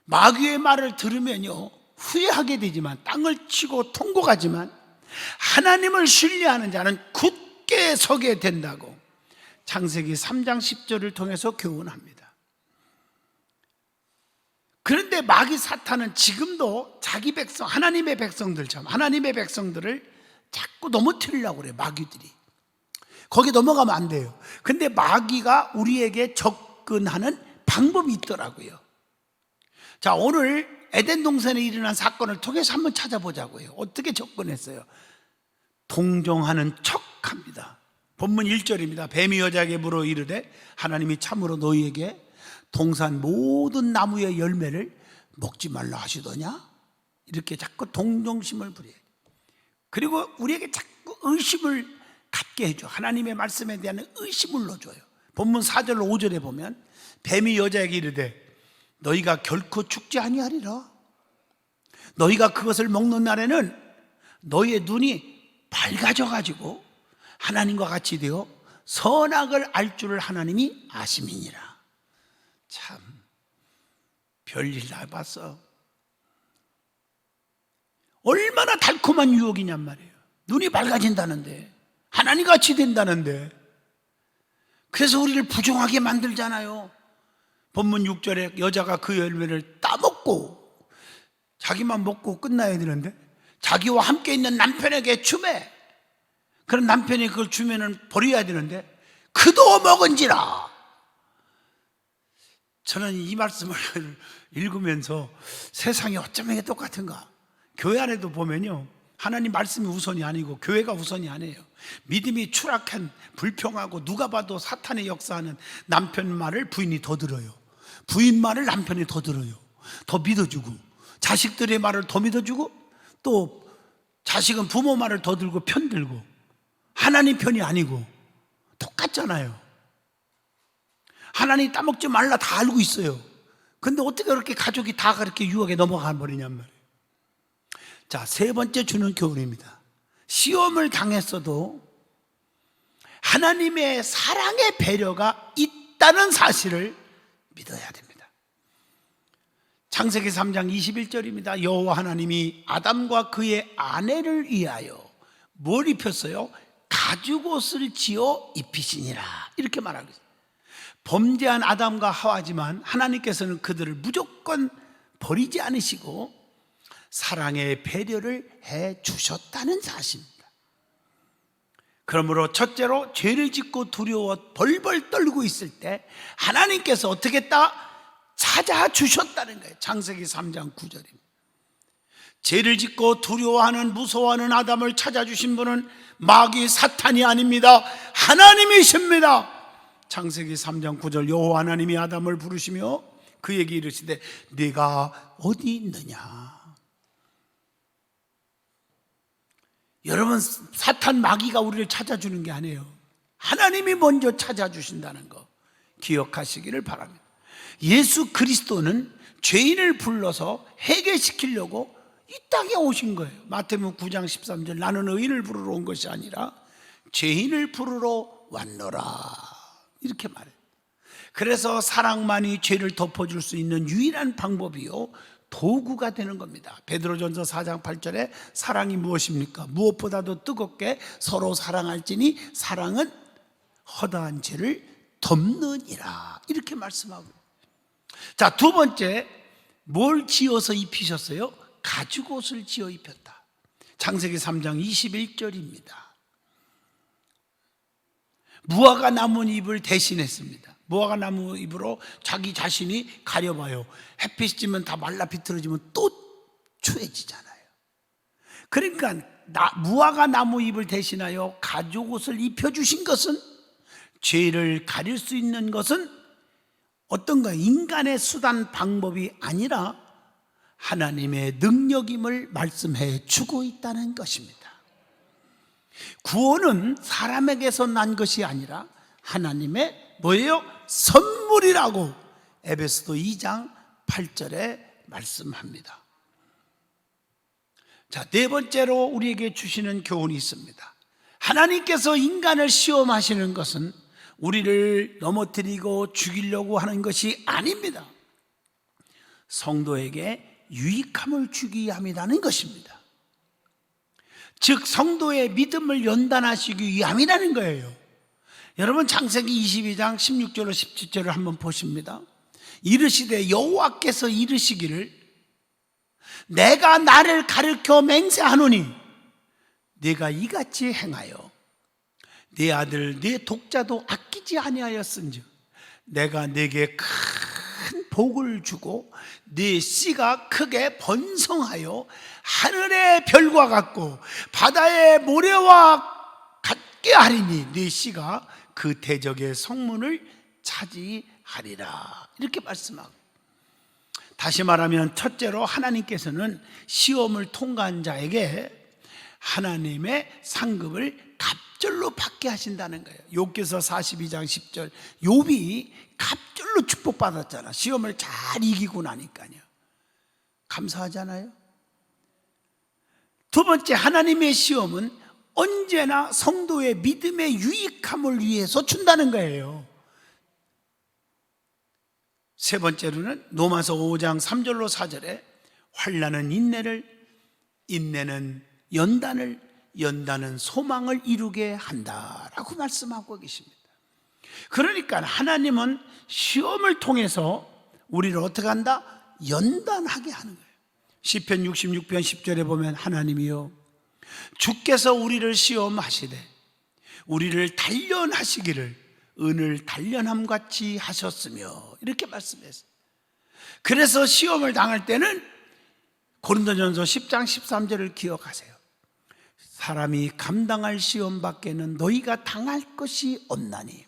마귀의 말을 들으면요 후회하게 되지만 땅을 치고 통곡하지만 하나님을 신뢰하는 자는 굳게 서게 된다고 창세기 3장 10절을 통해서 교훈합니다. 그런데 마귀 사탄은 지금도 자기 백성, 하나님의 백성들처럼 하나님의 백성들을 자꾸 넘어뜨리려고 그래요. 마귀들이 거기 넘어가면 안 돼요. 근데 마귀가 우리에게 접근하는 방법이 있더라고요. 자, 오늘 에덴 동산에 일어난 사건을 통해서 한번 찾아보자고요. 어떻게 접근했어요? 동정하는 척합니다. 본문 1절입니다. 뱀이 여자에게 물어 이르되 하나님이 참으로 너희에게 동산 모든 나무의 열매를 먹지 말라 하시더냐? 이렇게 자꾸 동정심을 부려요. 그리고 우리에게 자꾸 의심을 갖게 해줘. 하나님의 말씀에 대한 의심을 넣어줘요. 본문 4절 5절에 보면 뱀이 여자에게 이르되 너희가 결코 죽지 아니하리라. 너희가 그것을 먹는 날에는 너희의 눈이 밝아져 가지고 하나님과 같이 되어 선악을 알 줄을 하나님이 아심이니라. 참 별일 다 봤어. 얼마나 달콤한 유혹이냔 말이에요. 눈이 밝아진다는데, 하나님 같이 된다는데. 그래서 우리를 부정하게 만들잖아요. 본문 6절에 여자가 그 열매를 따먹고 자기만 먹고 끝나야 되는데 자기와 함께 있는 남편에게 주매. 그런 남편이 그걸 주면은 버려야 되는데 그도 먹은지라. 저는 이 말씀을 읽으면서 세상이 어쩜 이게 똑같은가. 교회 안에도 보면요 하나님 말씀이 우선이 아니고 교회가 우선이 아니에요. 믿음이 추락한 불평하고 누가 봐도 사탄의 역사하는 남편 말을 부인이 더 들어요. 부인 말을 남편이 더 들어요. 더 믿어주고 자식들의 말을 더 믿어주고 또 자식은 부모 말을 더 들고 편들고 하나님 편이 아니고 똑같잖아요. 하나님 따먹지 말라 다 알고 있어요. 근데 어떻게 그렇게 가족이 다 그렇게 유혹에 넘어가 버리냔 말이에요. 자, 세 번째 주는 교훈입니다. 시험을 당했어도 하나님의 사랑의 배려가 있다는 사실을 믿어야 됩니다. 창세기 3장 21절입니다. 여호와 하나님이 아담과 그의 아내를 위하여 뭘 입혔어요? 가죽옷을 지어 입히시니라 이렇게 말하고 있어요. 범죄한 아담과 하와지만 하나님께서는 그들을 무조건 버리지 않으시고 사랑의 배려를 해 주셨다는 사실입니다. 그러므로 첫째로 죄를 짓고 두려워 벌벌 떨고 있을 때 하나님께서 어떻게 했다? 찾아주셨다는 거예요. 창세기 3장 9절입니다. 죄를 짓고 두려워하는 무서워하는 아담을 찾아주신 분은 마귀 사탄이 아닙니다. 하나님이십니다. 창세기 3장 9절 여호와 하나님이 아담을 부르시며 그에게 이르시되 네가 어디 있느냐. 여러분, 사탄 마귀가 우리를 찾아주는 게 아니에요. 하나님이 먼저 찾아주신다는 거 기억하시기를 바랍니다. 예수 그리스도는 죄인을 불러서 해결시키려고 이 땅에 오신 거예요. 마태복음 9장 13절 나는 의인을 부르러 온 것이 아니라 죄인을 부르러 왔노라 이렇게 말해요. 그래서 사랑만이 죄를 덮어줄 수 있는 유일한 방법이요 도구가 되는 겁니다. 베드로전서 4장 8절에 사랑이 무엇입니까? 무엇보다도 뜨겁게 서로 사랑할지니 사랑은 허다한 죄를 덮느니라 이렇게 말씀하고. 자, 두 번째, 뭘 지어서 입히셨어요? 가죽옷을 지어 입혔다. 창세기 3장 21절입니다. 무화과 나뭇잎을 대신했습니다. 무화과 나뭇잎으로 자기 자신이 가려봐요. 햇빛이 찌면 다 말라 비틀어지면 또 추해지잖아요. 그러니까 무화과 나뭇잎을 대신하여 가죽옷을 입혀주신 것은 죄를 가릴 수 있는 것은 어떤가? 인간의 수단 방법이 아니라 하나님의 능력임을 말씀해 주고 있다는 것입니다. 구원은 사람에게서 난 것이 아니라 하나님의 뭐예요? 선물이라고 에베소서 2장 8절에 말씀합니다. 자, 네 번째로 우리에게 주시는 교훈이 있습니다. 하나님께서 인간을 시험하시는 것은 우리를 넘어뜨리고 죽이려고 하는 것이 아닙니다. 성도에게 유익함을 주기 위함이라는 것입니다. 즉 성도의 믿음을 연단하시기 위함이라는 거예요. 여러분, 창세기 22장 16절로 17절을 한번 보십니다. 이르시되 여호와께서 이르시기를 내가 나를 가르쳐 맹세하노니 네가 이같이 행하여 네 아들 네 독자도 아끼지 아니하였은즉 내가 네게 큰 복을 주고 네 씨가 크게 번성하여 하늘의 별과 같고 바다의 모래와 같게 하리니 네 씨가 그 대적의 성문을 차지하리라 이렇게 말씀하고, 다시 말하면 첫째로 하나님께서는 시험을 통과한 자에게 하나님의 상급을 갑절로 받게 하신다는 거예요. 욥기서 42장 10절 욥이 갑절로 축복받았잖아. 시험을 잘 이기고 나니까요. 감사하잖아요. 두 번째, 하나님의 시험은 언제나 성도의 믿음의 유익함을 위해서 준다는 거예요. 세 번째로는 로마서 5장 3절로 4절에 환난은 인내를, 인내는 연단을, 연단은 소망을 이루게 한다라고 말씀하고 계십니다. 그러니까 하나님은 시험을 통해서 우리를 어떻게 한다? 연단하게 하는 거예요. 시편 66편 10절에 보면 하나님이여 주께서 우리를 시험하시되 우리를 단련하시기를 은을 단련함 같이 하셨으며 이렇게 말씀했어요. 그래서 시험을 당할 때는 고린도전서 10장 13절을 기억하세요. 사람이 감당할 시험 밖에는 너희가 당할 것이 없나니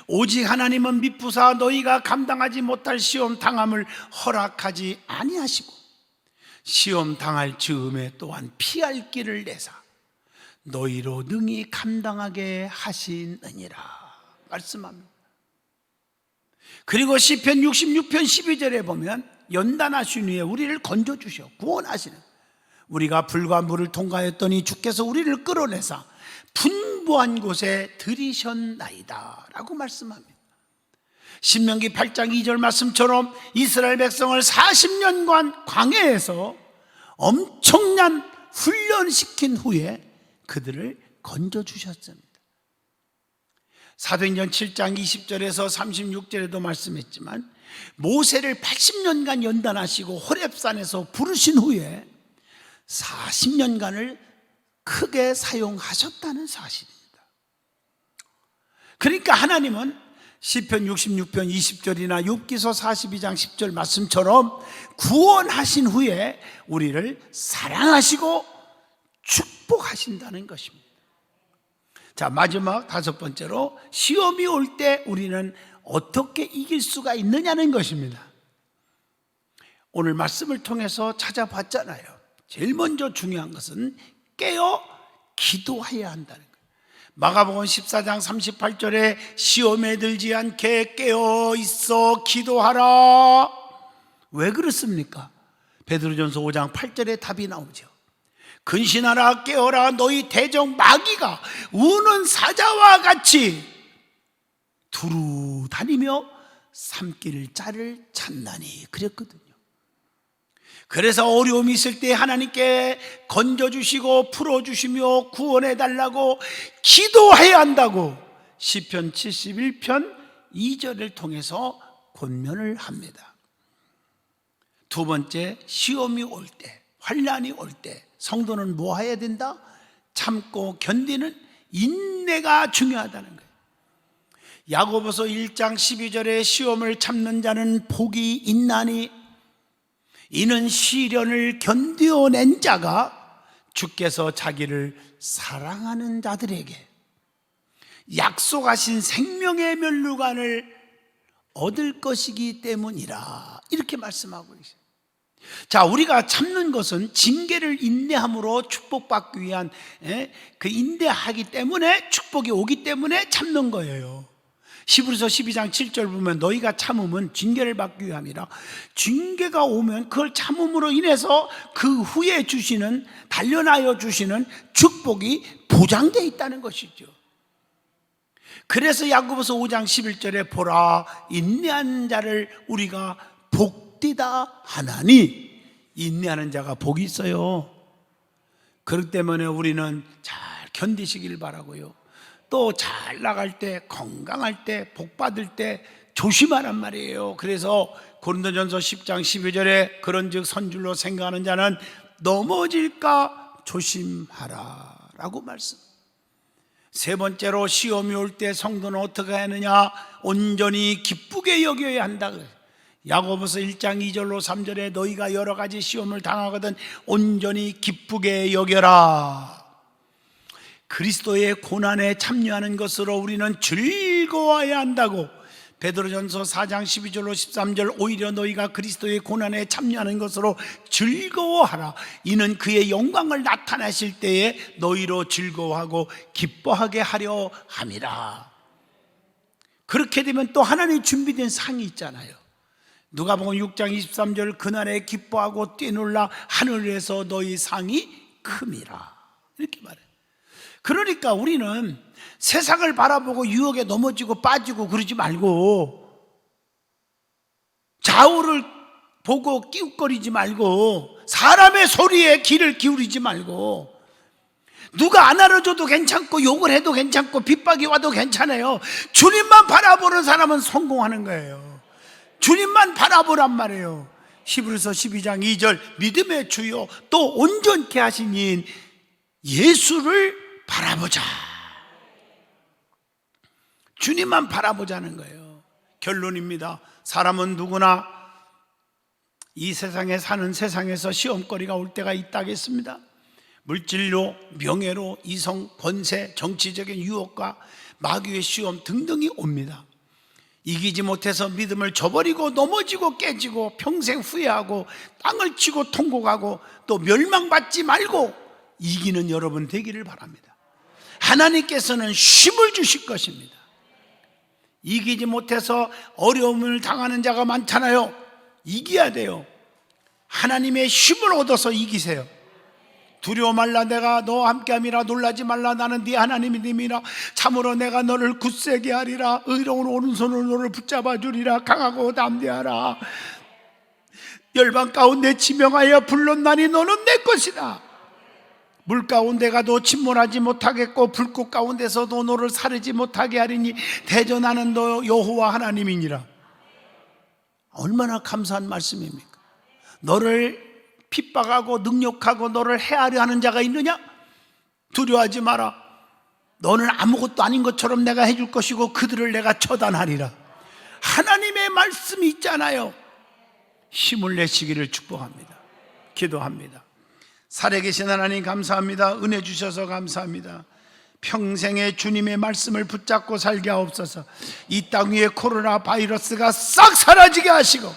오직 하나님은 미쁘사 너희가 감당하지 못할 시험 당함을 허락하지 아니하시고 시험 당할 즈음에 또한 피할 길을 내사 너희로 능히 감당하게 하시느니라 말씀합니다. 그리고 시편 66편 12절에 보면 연단하신 후에 우리를 건져주셔 구원하시는, 우리가 불과 물을 통과했더니 주께서 우리를 끌어내사 분부한 곳에 들이셨나이다 라고 말씀합니다. 신명기 8장 2절 말씀처럼 이스라엘 백성을 40년간 광야에서 엄청난 훈련시킨 후에 그들을 건져주셨습니다. 사도행전 7장 20절에서 36절에도 말씀했지만 모세를 80년간 연단하시고 호렙산에서 부르신 후에 40년간을 크게 사용하셨다는 사실입니다. 그러니까 하나님은 시편 66편 20절이나 욥기서 42장 10절 말씀처럼 구원하신 후에 우리를 사랑하시고 축복하신다는 것입니다. 자, 마지막 다섯 번째로 시험이 올 때 우리는 어떻게 이길 수가 있느냐는 것입니다. 오늘 말씀을 통해서 찾아봤잖아요. 제일 먼저 중요한 것은 깨어 기도해야 한다는 거예요. 마가복음 14장 38절에 시험에 들지 않게 깨어 있어 기도하라. 왜 그렇습니까? 베드로전서 5장 8절에 답이 나오죠. 근신하라 깨어라 너희 대적 마귀가 우는 사자와 같이 두루 다니며 삼킬 자를 찾나니 그랬거든요. 그래서 어려움이 있을 때 하나님께 건져주시고 풀어주시며 구원해달라고 기도해야 한다고 시편 71편 2절을 통해서 권면을 합니다. 두 번째, 시험이 올 때, 환난이 올 때 성도는 뭐 해야 된다? 참고 견디는 인내가 중요하다는 거예요. 야고보서 1장 12절에 시험을 참는 자는 복이 있나니 이는 시련을 견디어낸 자가 주께서 자기를 사랑하는 자들에게 약속하신 생명의 면류관을 얻을 것이기 때문이라 이렇게 말씀하고 계세요. 자, 우리가 참는 것은 징계를 인내함으로 축복받기 위한 그 인내하기 때문에 축복이 오기 때문에 참는 거예요. 히브리서 12장 7절 보면 너희가 참음은 징계를 받기 위함이라. 징계가 오면 그걸 참음으로 인해서 그 후에 주시는 단련하여 주시는 축복이 보장되어 있다는 것이죠. 그래서 야고보서 5장 11절에 보라 인내한 자를 우리가 복되다 하나니 인내하는 자가 복이 있어요. 그렇기 때문에 우리는 잘 견디시길 바라고요. 또 잘 나갈 때 건강할 때 복 받을 때 조심하란 말이에요. 그래서 고린도전서 10장 12절에 그런즉 선줄로 생각하는 자는 넘어질까 조심하라 라고 말씀. 세 번째로 시험이 올 때 성도는 어떻게 하느냐? 온전히 기쁘게 여겨야 한다. 야고보서 1장 2절로 3절에 너희가 여러 가지 시험을 당하거든 온전히 기쁘게 여겨라. 그리스도의 고난에 참여하는 것으로 우리는 즐거워해야 한다고 베드로전서 4장 12절로 13절 오히려 너희가 그리스도의 고난에 참여하는 것으로 즐거워하라. 이는 그의 영광을 나타내실 때에 너희로 즐거워하고 기뻐하게 하려 함이라. 그렇게 되면 또 하나님이 준비된 상이 있잖아요. 누가복음 6장 23절 그날에 기뻐하고 뛰놀라 하늘에서 너희 상이 큼이라 이렇게 말해요. 그러니까 우리는 세상을 바라보고 유혹에 넘어지고 빠지고 그러지 말고 좌우를 보고 끼웃거리지 말고 사람의 소리에 귀를 기울이지 말고 누가 안 알아줘도 괜찮고 욕을 해도 괜찮고 핍박이 와도 괜찮아요. 주님만 바라보는 사람은 성공하는 거예요. 주님만 바라보란 말이에요. 히브리서 12장 2절 믿음의 주요 또 온전케 하신 이인 예수를 바라보자. 주님만 바라보자는 거예요. 결론입니다. 사람은 누구나 이 세상에 사는 세상에서 시험거리가 올 때가 있다겠습니다. 물질로, 명예로, 이성, 권세, 정치적인 유혹과 마귀의 시험 등등이 옵니다. 이기지 못해서 믿음을 저버리고 넘어지고 깨지고 평생 후회하고 땅을 치고 통곡하고 또 멸망받지 말고 이기는 여러분 되기를 바랍니다. 하나님께서는 쉼을 주실 것입니다. 이기지 못해서 어려움을 당하는 자가 많잖아요. 이겨야 돼요. 하나님의 쉼을 얻어서 이기세요. 두려워 말라 내가 너와 함께함이라 놀라지 말라 나는 네 하나님이니라 참으로 내가 너를 굳세게 하리라 의로운 오른손으로 너를 붙잡아 주리라 강하고 담대하라 열방 가운데 지명하여 불렀나니 너는 내 것이다. 물 가운데 가도 침몰하지 못하겠고 불꽃 가운데서도 너를 사르지 못하게 하리니 대전하는 너 여호와 하나님이니라. 얼마나 감사한 말씀입니까? 너를 핍박하고 능욕하고 너를 해하려 하는 자가 있느냐? 두려워하지 마라. 너는 아무것도 아닌 것처럼 내가 해줄 것이고 그들을 내가 처단하리라. 하나님의 말씀이 있잖아요. 힘을 내시기를 축복합니다. 기도합니다. 살아계신 하나님 감사합니다. 은혜 주셔서 감사합니다. 평생에 주님의 말씀을 붙잡고 살게 하옵소서. 이 땅 위에 코로나 바이러스가 싹 사라지게 하시고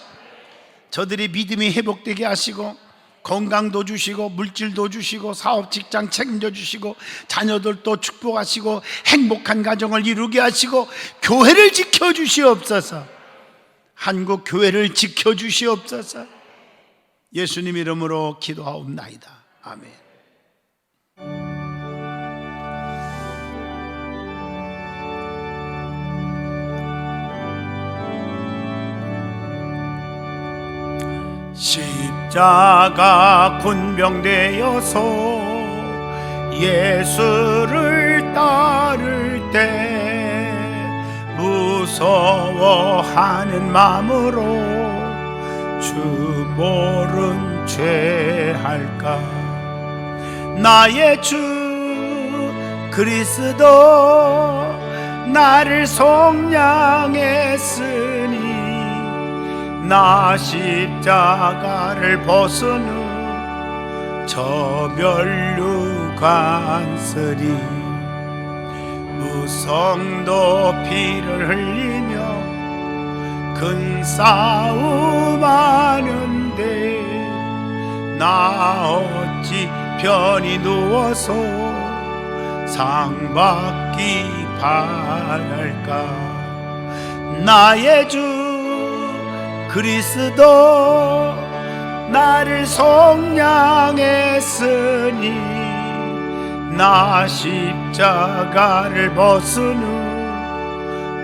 저들이 믿음이 회복되게 하시고 건강도 주시고 물질도 주시고 사업 직장 책임져 주시고 자녀들도 축복하시고 행복한 가정을 이루게 하시고 교회를 지켜주시옵소서. 한국 교회를 지켜주시옵소서. 예수님 이름으로 기도하옵나이다. 아멘. 십자가 군병되어서 예수를 따를 때 무서워하는 마음으로 주 모른 죄 할까. 나의 주 그리스도 나를 속량했으니 나 십자가를 벗은 후 저 멸류 관슬이 무성도 피를 흘리며 큰 싸움 하는데 나 어찌 편히 누워서 상 받기 바랄까. 나의 주 그리스도 나를 속량했으니 나 십자가를 벗은 후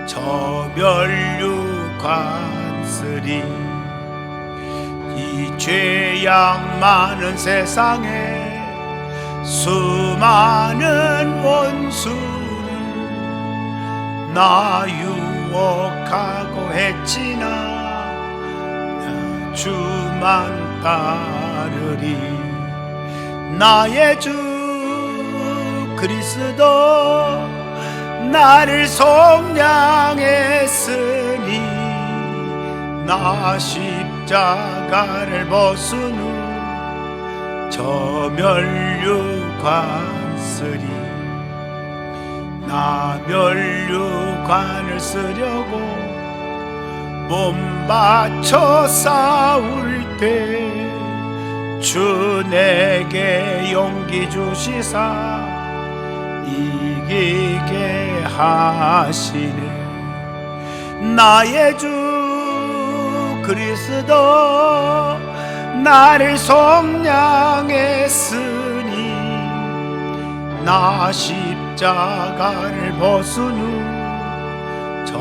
저 멸류 관슬이 이 죄악 많은 세상에 수많은 원수를 나 유혹하고 했지나 나 주만 따르리. 나의 주 그리스도 나를 속량했으니 나 십자가를 벗은 후 저 멸류 관슬이 나 멸류관을 쓰려고 몸 바쳐 싸울 때 주 내게 용기 주시사 이기게 하시네. 나의 주 그리스도 나를 속량했으니 나 십자가를 벗은 후 저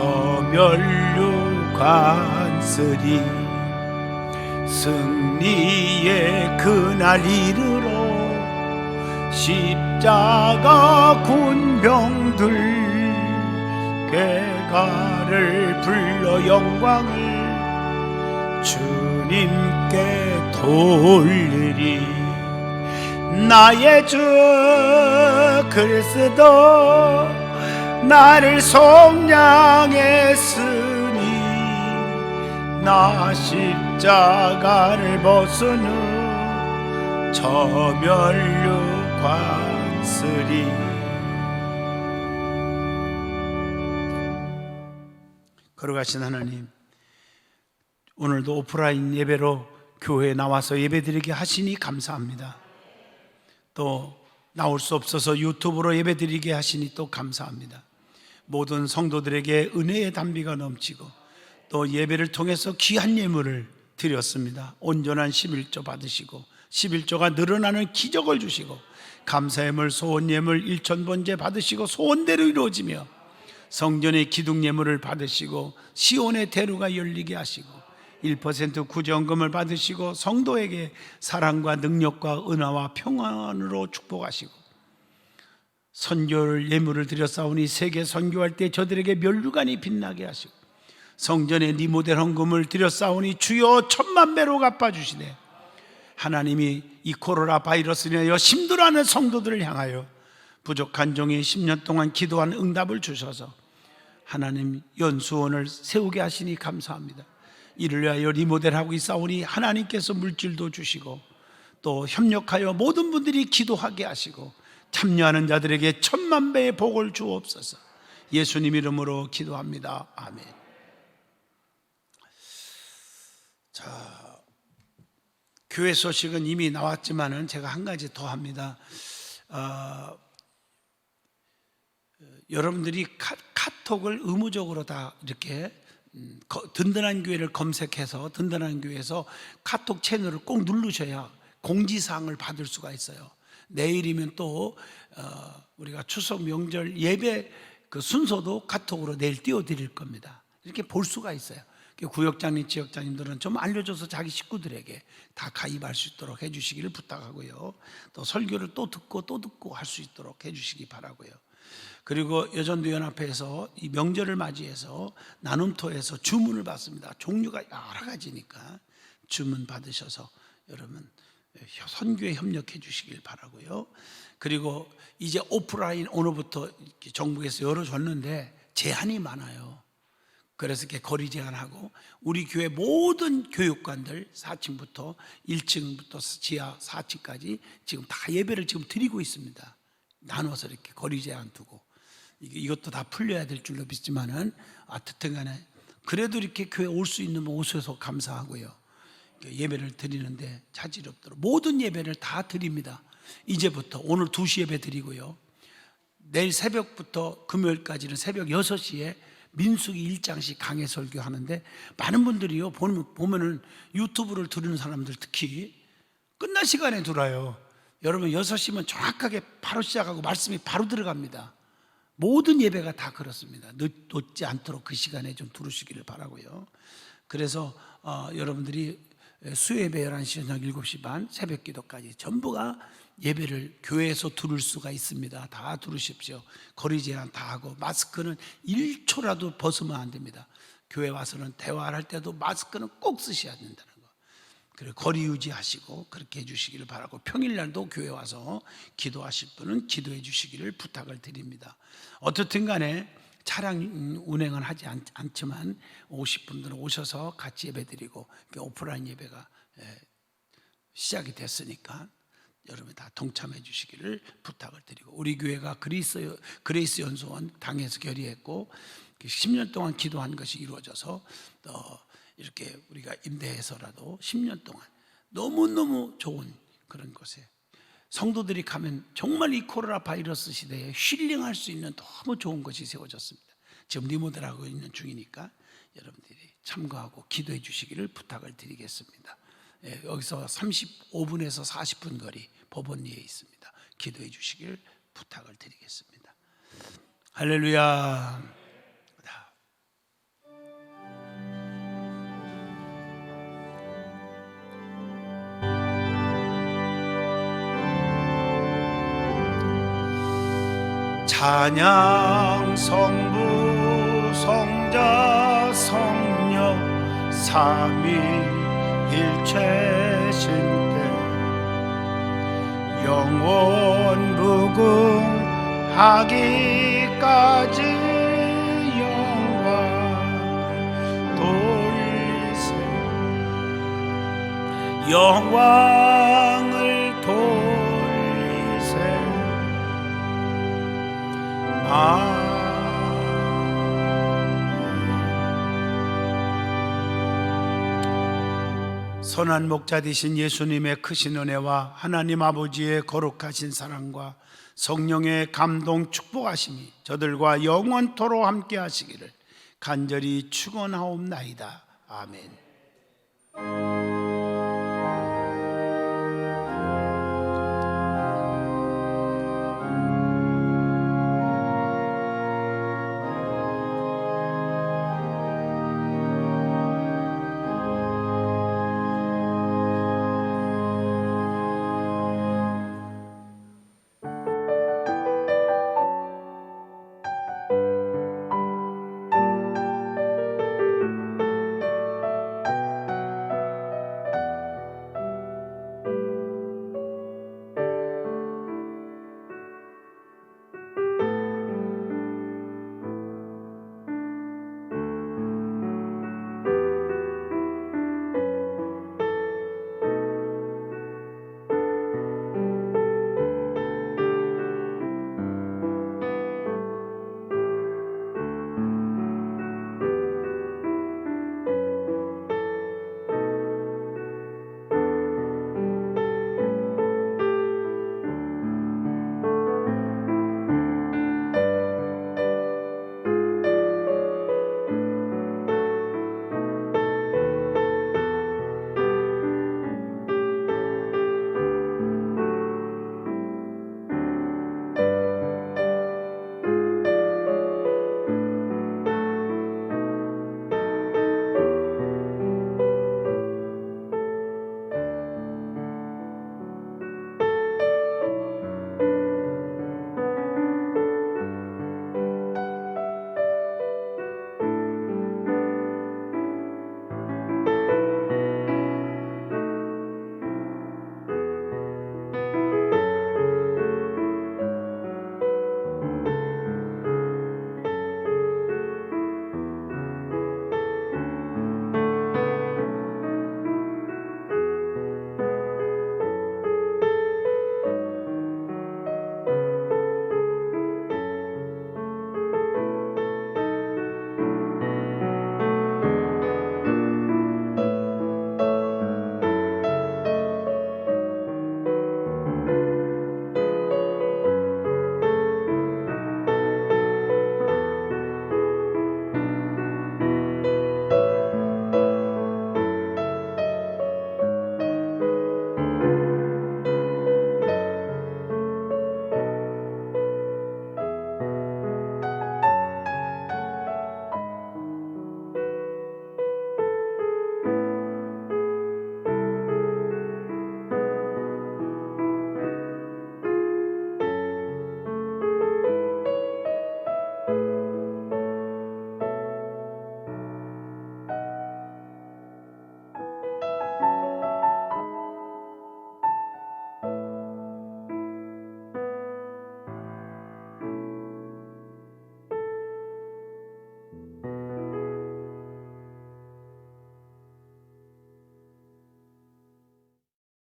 멸류 관슬이 승리의 그날 이르러 십자가 군병들 괴가를 불러 영광을 주님께 돌리리. 나의 주 그리스도 나를 속량했으니 나 십자가를 벗은 후 저 멸류 관슬이 걸어가신 하나님, 오늘도 오프라인 예배로 교회에 나와서 예배드리게 하시니 감사합니다. 또 나올 수 없어서 유튜브로 예배드리게 하시니 또 감사합니다. 모든 성도들에게 은혜의 담비가 넘치고 또 예배를 통해서 귀한 예물을 드렸습니다. 온전한 11조 받으시고 11조가 늘어나는 기적을 주시고 감사예물 소원예물 일천번제 받으시고 소원대로 이루어지며 성전의 기둥예물을 받으시고 시온의 대로가 열리게 하시고 1% 구제원금을 받으시고 성도에게 사랑과 능력과 은혜와 평안으로 축복하시고 선교를 예물을 드렸사오니 세계 선교할 때 저들에게 면류관이 빛나게 하시고 성전에 리모델 헌금을 드렸사오니 주여 1000만 배로 갚아주시네. 하나님이 이 코로나 바이러스로 인하여 힘들어하는 성도들을 향하여 부족한 종이 10년 동안 기도한 응답을 주셔서 하나님 연수원을 세우게 하시니 감사합니다. 이를 위하여 리모델하고 있사오니 하나님께서 물질도 주시고 또 협력하여 모든 분들이 기도하게 하시고 참여하는 자들에게 1000만 배의 복을 주옵소서. 예수님 이름으로 기도합니다. 아멘. 자, 교회 소식은 이미 나왔지만은 제가 한 가지 더 합니다. 여러분들이 카톡을 의무적으로 다 이렇게 든든한 교회를 검색해서 든든한 교회에서 카톡 채널을 꼭 누르셔야 공지사항을 받을 수가 있어요. 내일이면 또 우리가 추석 명절 예배 그 순서도 카톡으로 내일 띄워드릴 겁니다. 이렇게 볼 수가 있어요. 구역장님, 지역장님들은 좀 알려줘서 자기 식구들에게 다 가입할 수 있도록 해주시기를 부탁하고요. 또 설교를 또 듣고 할 수 있도록 해주시기 바라고요. 그리고 여전도 연합회에서 이 명절을 맞이해서 나눔토에서 주문을 받습니다. 종류가 여러 가지니까 주문 받으셔서 여러분 선교에 협력해 주시길 바라고요. 그리고 이제 오프라인 오늘부터 정부에서 열어줬는데 제한이 많아요. 그래서 이렇게 거리 제한하고 우리 교회 모든 교육관들 4층부터 1층부터 지하 4층까지 지금 다 예배를 지금 드리고 있습니다. 나눠서 이렇게 거리 제한 두고 이것도 다 풀려야 될 줄로 믿지만은 어쨌든 간에 그래도 이렇게 교회 올 수 있는 분 오셔서 감사하고요. 예배를 드리는데 차질이 없도록 모든 예배를 다 드립니다. 이제부터 오늘 2시 예배 드리고요. 내일 새벽부터 금요일까지는 새벽 6시에 민수기 1장씩 강해 설교하는데 많은 분들이요 보면은 유튜브를 들으는 사람들 특히 끝날 시간에 들어요. 여러분 6시면 정확하게 바로 시작하고 말씀이 바로 들어갑니다. 모든 예배가 다 그렇습니다. 늦지 않도록 그 시간에 좀 들으시기를 바라고요. 그래서 여러분들이 수요예배 11시 저녁 7시 반 새벽 기도까지 전부가 예배를 교회에서 들을 수가 있습니다. 다 들으십시오. 거리 제한 다 하고 마스크는 1초라도 벗으면 안 됩니다. 교회 와서는 대화를 할 때도 마스크는 꼭 쓰셔야 된다는 거. 그리고 거리 유지하시고 그렇게 해주시기를 바라고 평일날도 교회 와서 기도하실 분은 기도해 주시기를 부탁을 드립니다. 어떻든 간에 차량 운행은 하지 않지만 오실 분들은 오셔서 같이 예배 드리고 오프라인 예배가 시작이 됐으니까 여러분 다 동참해 주시기를 부탁을 드리고 우리 교회가 그레이스 연수원 당에서 결의했고 10년 동안 기도한 것이 이루어져서 이렇게 우리가 임대해서라도 10년 동안 너무너무 좋은 그런 곳에 성도들이 가면 정말 이 코로나 바이러스 시대에 힐링할 수 있는 너무 좋은 것이 세워졌습니다. 지금 리모델하고 있는 중이니까 여러분들이 참고하고 기도해 주시기를 부탁을 드리겠습니다. 여기서 35분에서 40분 거리 법원리에 있습니다. 기도해 주시기를 부탁을 드리겠습니다. 할렐루야. 찬양 성부 성자 성령 삼위일체신께 영원 무궁하기까지 영광을 돌리세 영광을 돌리세 선한 목자 되신 예수님의 크신 은혜와 하나님 아버지의 거룩하신 사랑과 성령의 감동 축복하심이 저들과 영원토록 함께 하시기를 간절히 축원하옵나이다. 아멘.